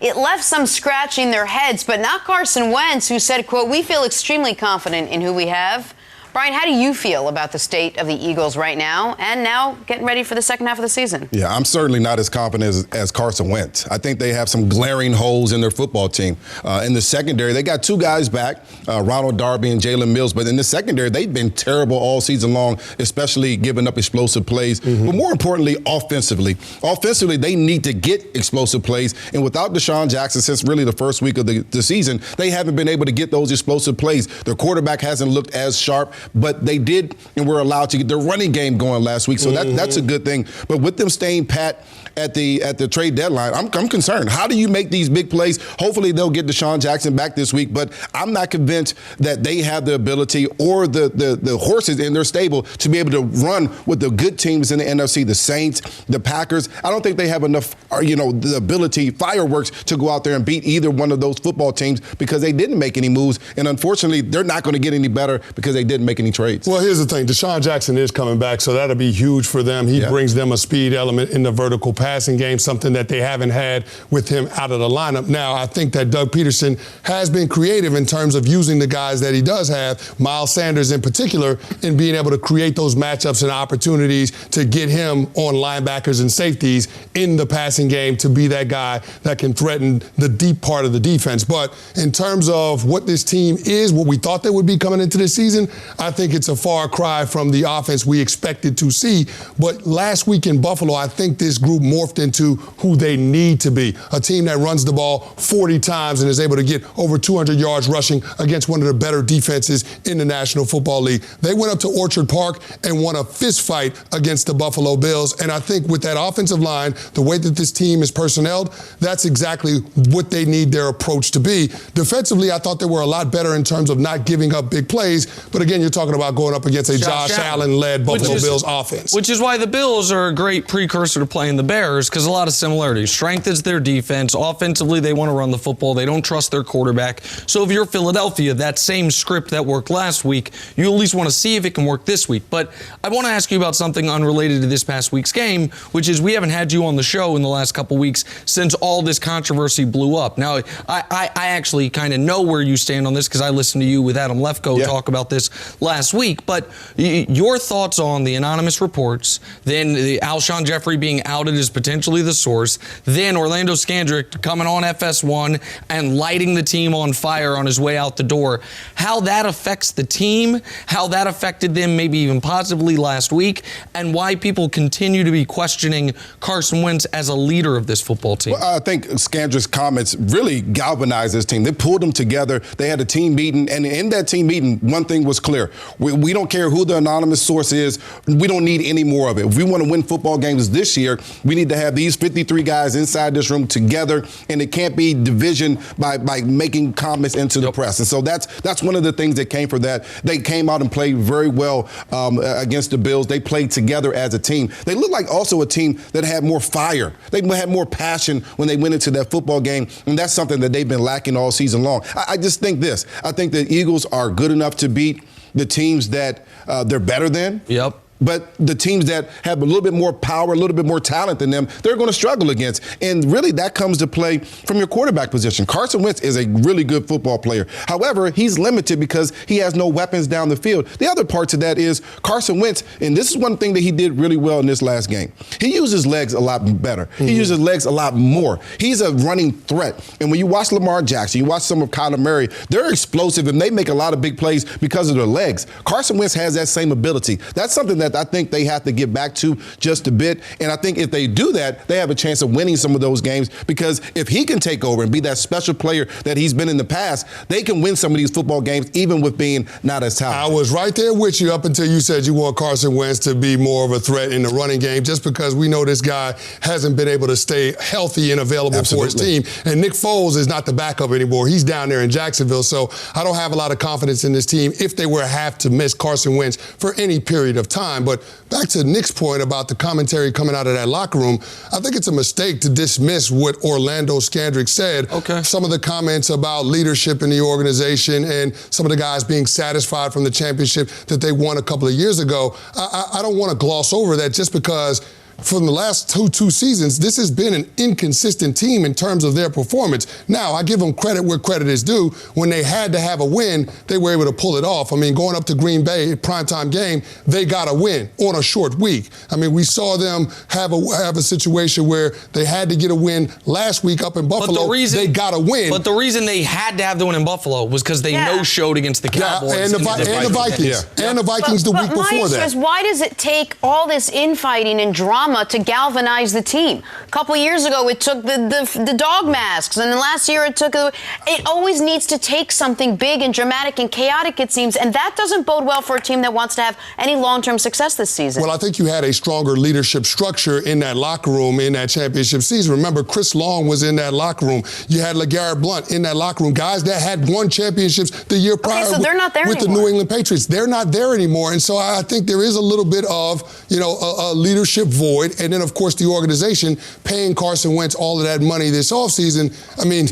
it left some scratching their heads, but not Carson Wentz, who said, quote, "We feel extremely confident in who we have." Brian, how do you feel about the state of the Eagles right now and now getting ready for the second half of the season? Yeah, I'm certainly not as confident as Carson Wentz. I think they have some glaring holes in their football team. In the secondary, they got 2 guys back, Ronald Darby and Jalen Mills. But in the secondary, they've been terrible all season long, especially giving up explosive plays. But more importantly, offensively. Offensively, they need to get explosive plays. And without Deshaun Jackson, since really the first week of the season, they haven't been able to get those explosive plays. Their quarterback hasn't looked as sharp. But they did and were allowed to get their running game going last week, so that's a good thing. But with them staying pat at the trade deadline, I'm concerned. How do you make these big plays? Hopefully they'll get Deshaun Jackson back this week, but I'm not convinced that they have the ability or the horses in their stable to be able to run with the good teams in the NFC, the Saints, the Packers. I don't think they have enough, the ability, fireworks to go out there and beat either one of those football teams because they didn't make any moves, and unfortunately they're not going to get any better because they didn't make any trades. Well, here's the thing. Deshaun Jackson is coming back, so that'll be huge for them. He brings them a speed element in the vertical passing game, something that they haven't had with him out of the lineup. Now, I think that Doug Peterson has been creative in terms of using the guys that he does have, Miles Sanders in particular, in being able to create those matchups and opportunities to get him on linebackers and safeties in the passing game to be that guy that can threaten the deep part of the defense. But in terms of what this team is, what we thought they would be coming into this season, I think it's a far cry from the offense we expected to see. But last week in Buffalo, I think this group morphed into who they need to be. A team that runs the ball 40 times and is able to get over 200 yards rushing against one of the better defenses in the National Football League. They went up to Orchard Park and won a fist fight against the Buffalo Bills. And I think with that offensive line, the way that this team is personneled, that's exactly what they need their approach to be. Defensively, I thought they were a lot better in terms of not giving up big plays. But again, you're talking about going up against a Josh Allen-led Buffalo Bills offense. Which is why the Bills are a great precursor to playing the Bears, because a lot of similarities. Strength is their defense. Offensively, they want to run the football. They don't trust their quarterback. So if you're Philadelphia, that same script that worked last week, you at least want to see if it can work this week. But I want to ask you about something unrelated to this past week's game, which is we haven't had you on the show in the last couple weeks since all this controversy blew up. Now, I actually kind of know where you stand on this because I listened to you with Adam Lefkoe talk about this last week. But your thoughts on the anonymous reports, then the Alshon Jeffrey being outed as potentially the source, then Orlando Scandrick coming on FS1 and lighting the team on fire on his way out the door, how that affects the team, how that affected them maybe even positively last week, and why people continue to be questioning Carson Wentz as a leader of this football team. Well, I think Scandrick's comments really galvanized this team. They pulled them together. They had a team meeting, and in that team meeting, one thing was clear. We don't care who the anonymous source is. We don't need any more of it. If we want to win football games this year, we need to have these 53 guys inside this room together, and it can't be division by making comments into the press. And so that's one of the things that came for that. They came out and played very well against the Bills. They played together as a team. They looked like also a team that had more fire. They had more passion when they went into that football game, and that's something that they've been lacking all season long. I just think this. I think the Eagles are good enough to beat the teams that they're better than. Yep. But the teams that have a little bit more power, a little bit more talent than them, they're going to struggle against. And really, that comes to play from your quarterback position. Carson Wentz is a really good football player. However, he's limited because he has no weapons down the field. The other part to that is Carson Wentz, and this is one thing that he did really well in this last game. He uses legs a lot better. Mm-hmm. He uses legs a lot more. He's a running threat. And when you watch Lamar Jackson, you watch some of Kyler Murray, they're explosive and they make a lot of big plays because of their legs. Carson Wentz has that same ability. That's something that I think they have to get back to just a bit. And I think if they do that, they have a chance of winning some of those games, because if he can take over and be that special player that he's been in the past, they can win some of these football games even with being not as talented. I was right there with you up until you said you want Carson Wentz to be more of a threat in the running game, just because we know this guy hasn't been able to stay healthy and available for his team. And Nick Foles is not the backup anymore. He's down there in Jacksonville. So I don't have a lot of confidence in this team if they were to have to miss Carson Wentz for any period of time. But back to Nick's point about the commentary coming out of that locker room, I think it's a mistake to dismiss what Orlando Scandrick said. Okay. Some of the comments about leadership in the organization and some of the guys being satisfied from the championship that they won a couple of years ago. I don't want to gloss over that just because from the last two seasons, this has been an inconsistent team in terms of their performance. Now, I give them credit where credit is due. When they had to have a win, they were able to pull it off. I mean, going up to Green Bay, primetime game, they got a win on a short week. I mean, we saw them have a situation where they had to get a win last week up in Buffalo. They got a win. But the reason they had to have the win in Buffalo was because they no-showed against the Cowboys. And the Vikings. Yeah. And the Vikings the week before that. Why does it take all this infighting and drama to galvanize the team? A couple of years ago, it took the dog masks, and then last year it always needs to take something big and dramatic and chaotic, it seems, and that doesn't bode well for a team that wants to have any long-term success this season. Well, I think you had a stronger leadership structure in that locker room in that championship season. Remember, Chris Long was in that locker room. You had LeGarrette Blount in that locker room. Guys that had won championships the year prior so they're not there with anymore. The New England Patriots. They're not there anymore, and so I think there is a little bit of, a leadership void. And then, of course, the organization paying Carson Wentz all of that money this offseason. I mean,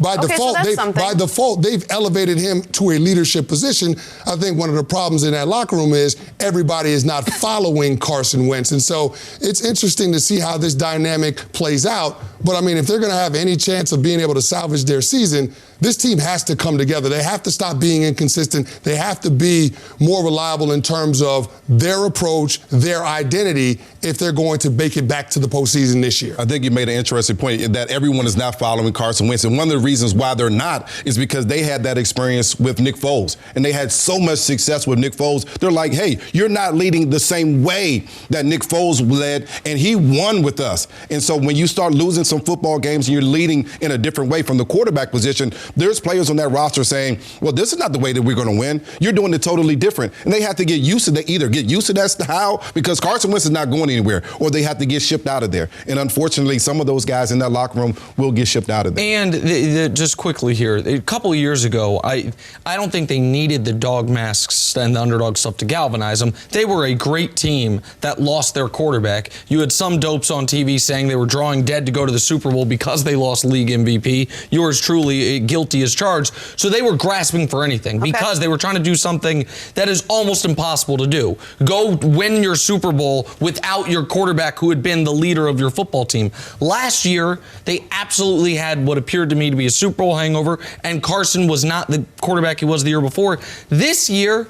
by default, they've elevated him to a leadership position. I think one of the problems in that locker room is everybody is not following Carson Wentz. And so it's interesting to see how this dynamic plays out. But, I mean, if they're going to have any chance of being able to salvage their season, this team has to come together. They have to stop being inconsistent. They have to be more reliable in terms of their approach, their identity, if they're going to make it back to the postseason this year. I think you made an interesting point that everyone is not following Carson Wentz. And one of the reasons why they're not is because they had that experience with Nick Foles. And they had so much success with Nick Foles. They're like, hey, you're not leading the same way that Nick Foles led, and he won with us. And so when you start losing some football games and you're leading in a different way from the quarterback position, there's players on that roster saying, well, this is not the way that we're going to win. You're doing it totally different. And they have to get used to that, either get used to that style, because Carson Wentz is not going anywhere, or they have to get shipped out of there. And unfortunately, some of those guys in that locker room will get shipped out of there. And just quickly here, a couple of years ago, I don't think they needed the dog masks and the underdog stuff to galvanize them. They were a great team that lost their quarterback. You had some dopes on TV saying they were drawing dead to go to the Super Bowl because they lost league MVP. Yours truly guilty as charged. So they were grasping for anything because they were trying to do something that is almost impossible to do. Go win your Super Bowl without your quarterback who had been the leader of your football team. Last year, they absolutely had what appeared to me to be a Super Bowl hangover, and Carson was not the quarterback he was the year before. This year,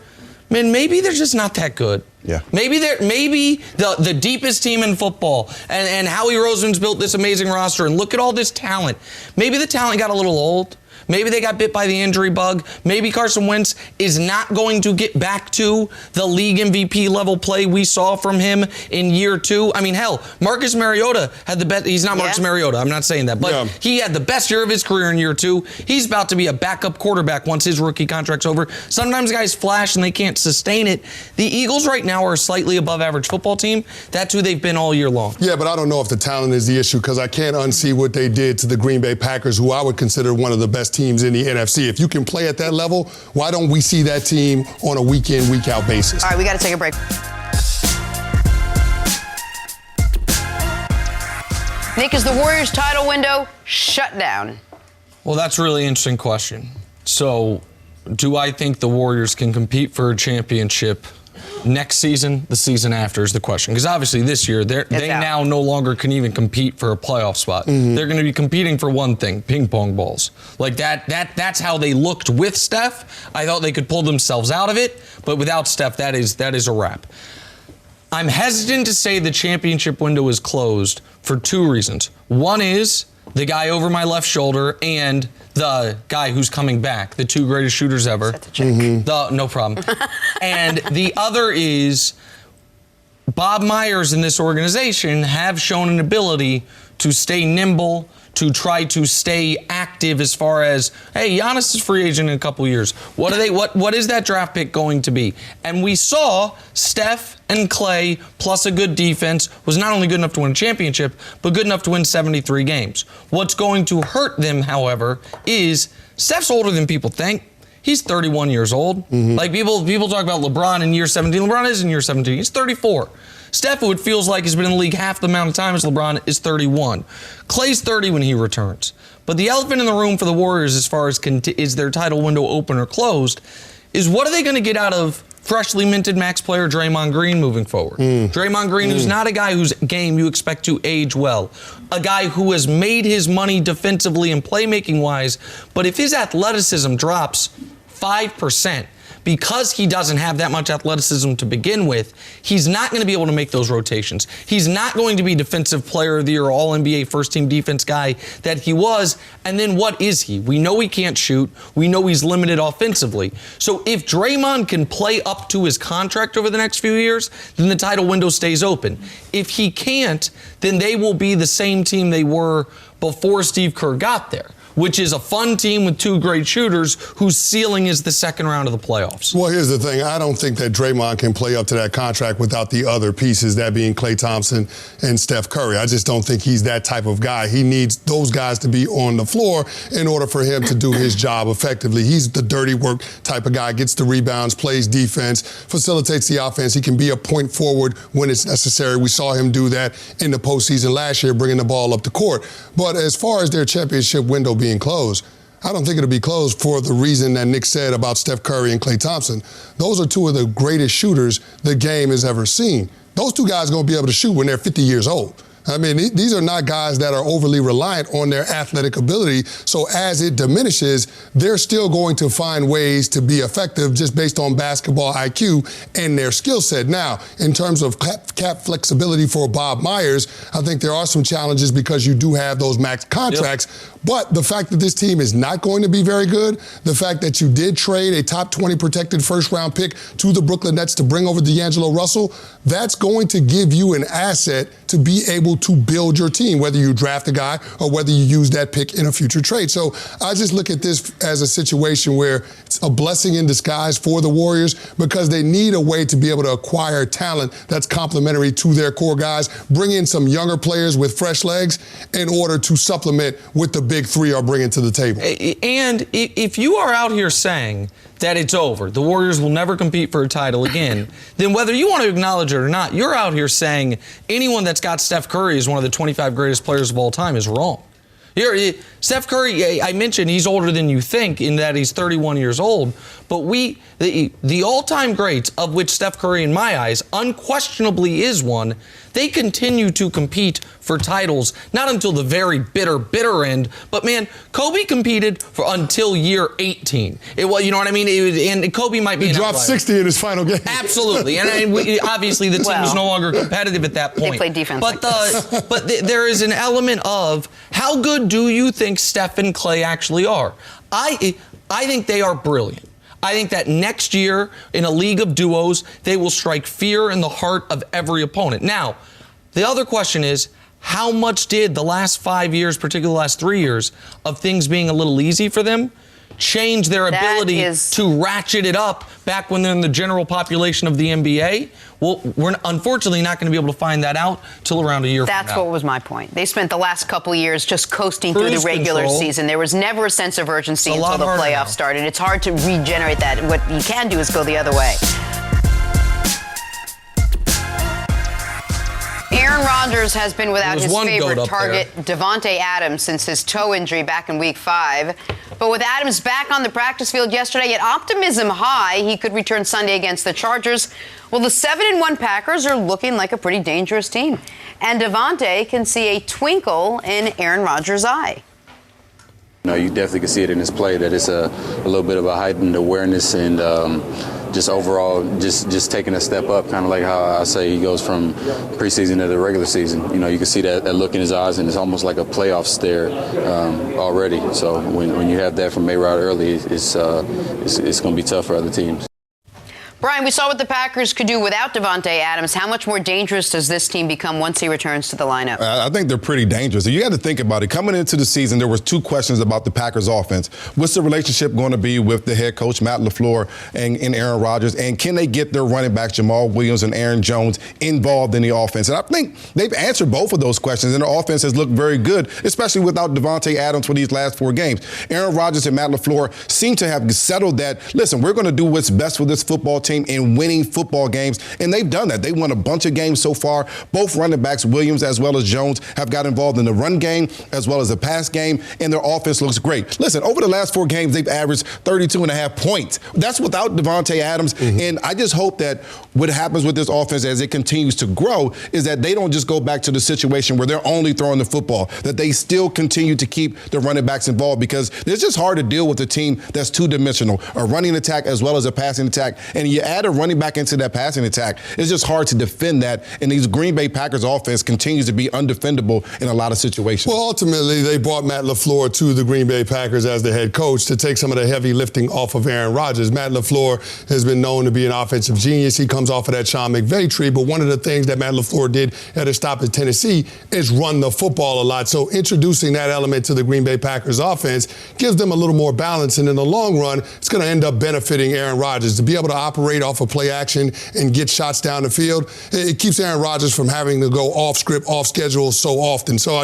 man, maybe they're just not that good. Yeah. Maybe the deepest team in football, and Howie Roseman's built this amazing roster, and look at all this talent. Maybe the talent got a little old. Maybe they got bit by the injury bug. Maybe Carson Wentz is not going to get back to the league MVP level play we saw from him in year 2. I mean, hell, Marcus Mariota had the best. He's not Marcus Mariota. I'm not saying that. But he had the best year of his career in year 2. He's about to be a backup quarterback once his rookie contract's over. Sometimes guys flash and they can't sustain it. The Eagles right now are a slightly above average football team. That's who they've been all year long. Yeah, but I don't know if the talent is the issue, because I can't unsee what they did to the Green Bay Packers, who I would consider one of the best teams in the NFC. If you can play at that level, why don't we see that team on a week-in, week-out basis? All right, we got to take a break. Nick, is the Warriors' title window shut down? Well, that's a really interesting question. So, do I think the Warriors can compete for a championship Next season, the season after is the question. Because obviously this year, they now no longer can even compete for a playoff spot. They're going to be competing for one thing, ping pong balls. Like that's how they looked with Steph. I thought they could pull themselves out of it, but without Steph, that is a wrap. I'm hesitant to say the championship window is closed for two reasons. One is the guy over my left shoulder and the guy who's coming back, the two greatest shooters ever. No problem. And the other is Bob Myers and this organization have shown an ability to stay nimble, to try to stay active as far as, hey, Giannis is free agent in a couple years. What is that draft pick going to be? And we saw Steph and Clay plus a good defense was not only good enough to win a championship, but good enough to win 73 games. What's going to hurt them, however, is Steph's older than people think. He's 31 years old. Like people talk about LeBron in year 17. LeBron is in year 17. He's 34. Steph, who it feels like has been in the league half the amount of time as LeBron, is 31. Clay's 30 when he returns. But the elephant in the room for the Warriors, as far as is their title window open or closed, is what are they going to get out of freshly minted max player Draymond Green moving forward? Draymond Green, who's not a guy whose game you expect to age well. A guy who has made his money defensively and playmaking-wise, but if his athleticism drops 5%, because he doesn't have that much athleticism to begin with, he's not going to be able to make those rotations. He's not going to be defensive player of the year, all-NBA first-team defense guy that he was. And then what is he? We know he can't shoot. We know he's limited offensively. So if Draymond can play up to his contract over the next few years, then the title window stays open. If he can't, then they will be the same team they were before Steve Kerr got there, which is a fun team with two great shooters whose ceiling is the second round of the playoffs. Well, here's the thing. I don't think that Draymond can play up to that contract without the other pieces, that being Klay Thompson and Steph Curry. I just don't think he's that type of guy. He needs those guys to be on the floor in order for him to do his job effectively. He's the dirty work type of guy, gets the rebounds, plays defense, facilitates the offense. He can be a point forward when it's necessary. We saw him do that in the postseason last year, bringing the ball up the court. But as far as their championship window being closed, I don't think it'll be closed for the reason that Nick said about Steph Curry and Klay Thompson. Those are two of the greatest shooters the game has ever seen. Those two guys are going to be able to shoot when they're 50 years old. I mean, these are not guys that are overly reliant on their athletic ability. So as it diminishes, they're still going to find ways to be effective just based on basketball IQ and their skill set. Now, in terms of cap flexibility for Bob Myers, I think there are some challenges because you do have those max contracts. Yep. But the fact that this team is not going to be very good, the fact that you did trade a top 20 protected first-round pick to the Brooklyn Nets to bring over D'Angelo Russell, that's going to give you an asset to be able to build your team, whether you draft a guy or whether you use that pick in a future trade. So I just look at this as a situation where it's a blessing in disguise for the Warriors because they need a way to be able to acquire talent that's complementary to their core guys, bring in some younger players with fresh legs in order to supplement what the big three are bringing to the table. And if you are out here saying that it's over, the Warriors will never compete for a title again, then whether you want to acknowledge it or not, you're out here saying anyone that's got Steph Curry as one of the 25 greatest players of all time is wrong. Steph Curry, I mentioned he's older than you think in that he's 31 years old, but the all-time greats, of which Steph Curry in my eyes unquestionably is one, they continue to compete for titles, not until the very bitter end, but man, Kobe competed until year 18. You know what I mean? And Kobe might be He dropped 60 in his final game. Absolutely. And obviously the team was no longer competitive at that point. They played defense. But there is an element of how good do you think Steph and Clay actually are? I think they are brilliant. I think that next year, in a league of duos, they will strike fear in the heart of every opponent. Now, the other question is, how much did the last 5 years, particularly the last 3 years, of things being a little easy for them, change their ability to ratchet it up back when they're in the general population of the NBA? Well, we're unfortunately not going to be able to find that out till around a year from now. That's what was my point. They spent the last couple years just coasting through the regular season. There was never a sense of urgency until the playoffs started. It's hard to regenerate that. What you can do is go the other way. Aaron Rodgers has been without his favorite target, Davante Adams, since his toe injury back in Week 5. But with Adams back on the practice field yesterday, yet optimism high, he could return Sunday against the Chargers. Well, the 7-1 Packers are looking like a pretty dangerous team. And Davante can see a twinkle in Aaron Rodgers' eye. You definitely can see it in his play that it's a little bit of a heightened awareness and just overall just taking a step up, kind of like how I say he goes from preseason to the regular season. You can see that look in his eyes, and it's almost like a playoff stare already. So when you have that from A-Rod early, it's going to be tough for other teams. Brian, we saw what the Packers could do without Davante Adams. How much more dangerous does this team become once he returns to the lineup? I think they're pretty dangerous. You got to think about it. Coming into the season, there was 2 questions about the Packers offense. What's the relationship going to be with the head coach, Matt LaFleur, and Aaron Rodgers? And can they get their running backs, Jamal Williams and Aaron Jones, involved in the offense? And I think they've answered both of those questions, and their offense has looked very good, especially without Davante Adams for these last 4 games. Aaron Rodgers and Matt LaFleur seem to have settled that, listen, we're going to do what's best for this football team in winning football games, and they've done that. They won a bunch of games so far. Both running backs, Williams as well as Jones, have got involved in the run game as well as the pass game, and their offense looks great. Listen, over the last 4 games, they've averaged 32.5 points. That's without Davante Adams, and I just hope that what happens with this offense as it continues to grow is that they don't just go back to the situation where they're only throwing the football, that they still continue to keep the running backs involved, because it's just hard to deal with a team that's 2-dimensional, a running attack as well as a passing attack, and you add a running back into that passing attack, it's just hard to defend that. And these Green Bay Packers offense continues to be undefendable in a lot of situations. Well, ultimately, they brought Matt LaFleur to the Green Bay Packers as the head coach to take some of the heavy lifting off of Aaron Rodgers. Matt LaFleur has been known to be an offensive genius. He comes off of that Sean McVay tree, but one of the things that Matt LaFleur did at his stop in Tennessee is run the football a lot. So introducing that element to the Green Bay Packers offense gives them a little more balance, and in the long run, it's going to end up benefiting Aaron Rodgers to be able to operate off of play action and get shots down the field. It keeps Aaron Rodgers from having to go off script, off schedule so often. So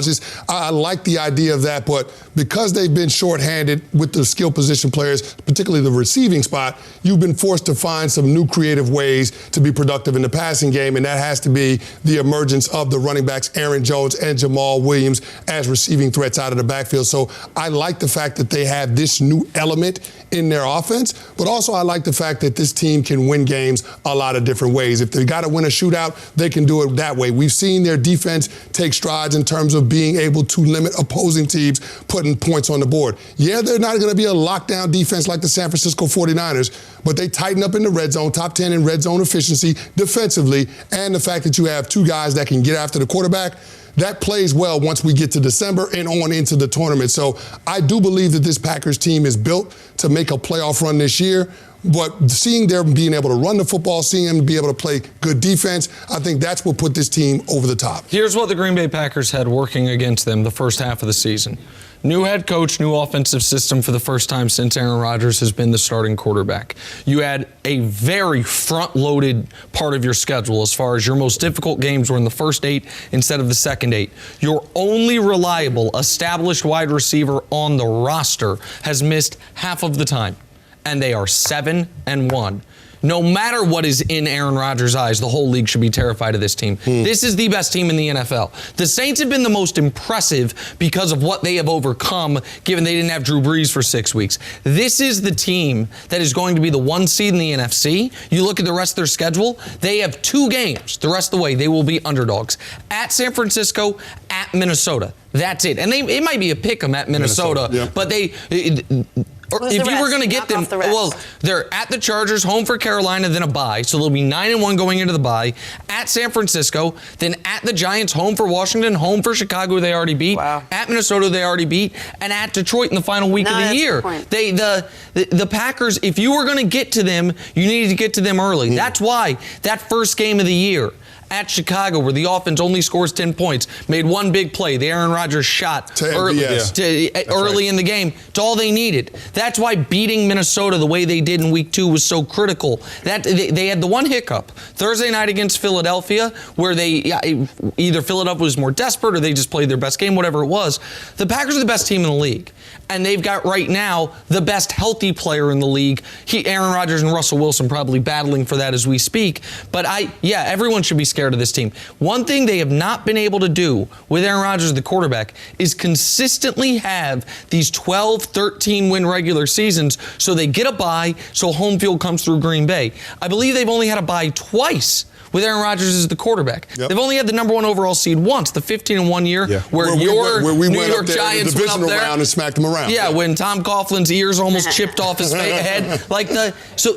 I like the idea of that, but because they've been shorthanded with the skill position players, particularly the receiving spot, you've been forced to find some new creative ways to be productive in the passing game, and that has to be the emergence of the running backs, Aaron Jones and Jamal Williams, as receiving threats out of the backfield. So I like the fact that they have this new element in their offense, but also I like the fact that this team can win games a lot of different ways. If they got to win a shootout, they can do it that way. We've seen their defense take strides in terms of being able to limit opposing teams putting points on the board. Yeah, they're not going to be a lockdown defense like the San Francisco 49ers, but they tighten up in the red zone, top 10 in red zone efficiency defensively, and the fact that you have 2 guys that can get after the quarterback, that plays well once we get to December and on into the tournament. So I do believe that this Packers team is built to make a playoff run this year. But seeing them being able to run the football, seeing them be able to play good defense, I think that's what put this team over the top. Here's what the Green Bay Packers had working against them the first half of the season. New head coach, new offensive system for the first time since Aaron Rodgers has been the starting quarterback. You had a very front-loaded part of your schedule as far as your most difficult games were in the first 8 instead of the second 8. Your only reliable, established wide receiver on the roster has missed half of the time, and they are 7-1. No matter what is in Aaron Rodgers' eyes, the whole league should be terrified of this team. This is the best team in the NFL. The Saints have been the most impressive because of what they have overcome, given they didn't have Drew Brees for 6 weeks. This is the team that is going to be the 1 seed in the NFC. You look at the rest of their schedule, they have 2 games. The rest of the way, they will be underdogs. At San Francisco, at Minnesota. That's it. And it might be a pick 'em at Minnesota, yeah. but if you were going to get them, well, they're at the Chargers, home for Carolina, then a bye. So they'll be 9-1 going into the bye. At San Francisco, then at the Giants, home for Washington, home for Chicago, they already beat. Wow. At Minnesota, they already beat. And at Detroit in the final week of the year. The Packers, if you were going to get to them, you needed to get to them early. That's why that first game of the year at Chicago, where the offense only scores 10 points, made one big play, the Aaron Rodgers shot early in the game. It's all they needed. That's why beating Minnesota the way they did in week 2 was so critical. That they had the one hiccup Thursday night against Philadelphia, where either Philadelphia was more desperate or they just played their best game, whatever it was. The Packers are the best team in the league, and they've got right now the best healthy player in the league. Aaron Rodgers and Russell Wilson probably battling for that as we speak. But everyone should be scared there to this team. One thing they have not been able to do with Aaron Rodgers as the quarterback is consistently have these 12, 13-win regular seasons so they get a bye, so home field comes through Green Bay. I believe they've only had a bye twice with Aaron Rodgers as the quarterback. Yep. They've only had the number 1 overall seed once, the 15-1 year, where we New York Giants went up there round and smacked them around. Yeah, when Tom Coughlin's ears almost chipped off his head.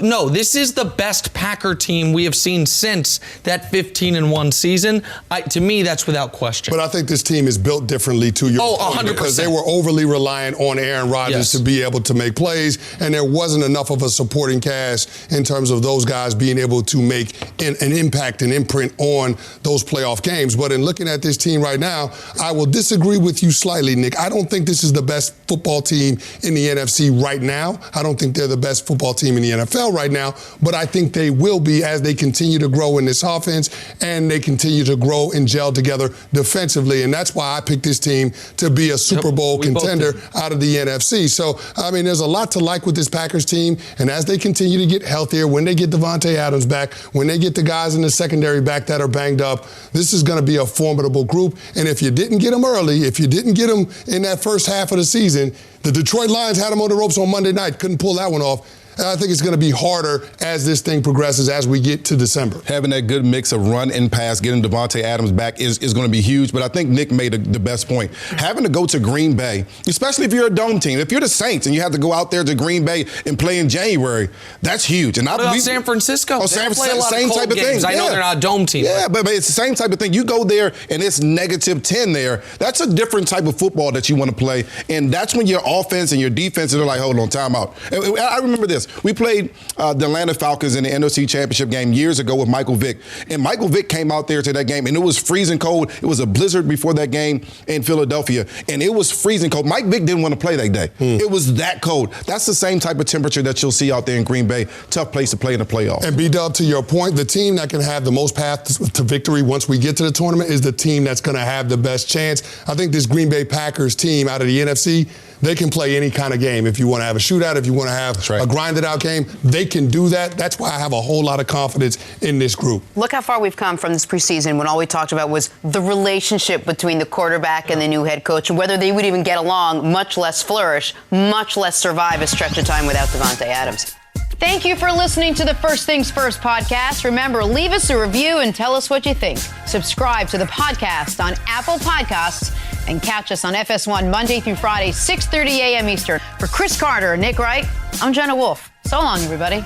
No, this is the best Packer team we have seen since that 15-1 season. To me, that's without question. But I think this team is built differently to your point, 100%. because they were overly reliant on Aaron Rodgers to be able to make plays, and there wasn't enough of a supporting cast in terms of those guys being able to make an impact and imprint on those playoff games. But in looking at this team right now, I will disagree with you slightly, Nick. I don't think this is the best football team in the NFC right now. I don't think they're the best football team in the NFL right now, but I think they will be as they continue to grow in this offense and they continue to grow and gel together defensively. And that's why I picked this team to be a Super Bowl contender out of the NFC. So, I mean, there's a lot to like with this Packers team. And as they continue to get healthier, when they get Davante Adams back, when they get the guys in the secondary back that are banged up, this is going to be a formidable group. And if you didn't get them early, if you didn't get them in that first half of the season, the Detroit Lions had them on the ropes on Monday night, couldn't pull that one off. I think it's going to be harder as this thing progresses as we get to December. Having that good mix of run and pass, getting Davante Adams back is going to be huge. But I think Nick made the best point. Having to go to Green Bay, especially if you're a dome team, if you're the Saints and you have to go out there to Green Bay and play in January, that's huge. And what about San Francisco? They play a lot of cold games. I know they're not a dome team. Yeah, but it's the same type of thing. You go there and it's -10 there. That's a different type of football that you want to play. And that's when your offense and your defense are like, hold on, time out. And I remember this. We played the Atlanta Falcons in the NFC Championship game years ago with Michael Vick. And Michael Vick came out there to that game, and it was freezing cold. It was a blizzard before that game in Philadelphia, and it was freezing cold. Mike Vick didn't want to play that day. It was that cold. That's the same type of temperature that you'll see out there in Green Bay. Tough place to play in the playoffs. And B-Dub, to your point, the team that can have the most path to victory once we get to the tournament is the team that's going to have the best chance. I think this Green Bay Packers team out of the NFC, they can play any kind of game. If you want to have a shootout, if you want to have a grinded-out game, they can do that. That's why I have a whole lot of confidence in this group. Look how far we've come from this preseason when all we talked about was the relationship between the quarterback and the new head coach and whether they would even get along, much less flourish, much less survive a stretch of time without Davante Adams. Thank you for listening to the First Things First podcast. Remember, leave us a review and tell us what you think. Subscribe to the podcast on Apple Podcasts and catch us on FS1 Monday through Friday, 6:30 a.m. Eastern. For Cris Carter and Nick Wright, I'm Jenna Wolfe. So long, everybody.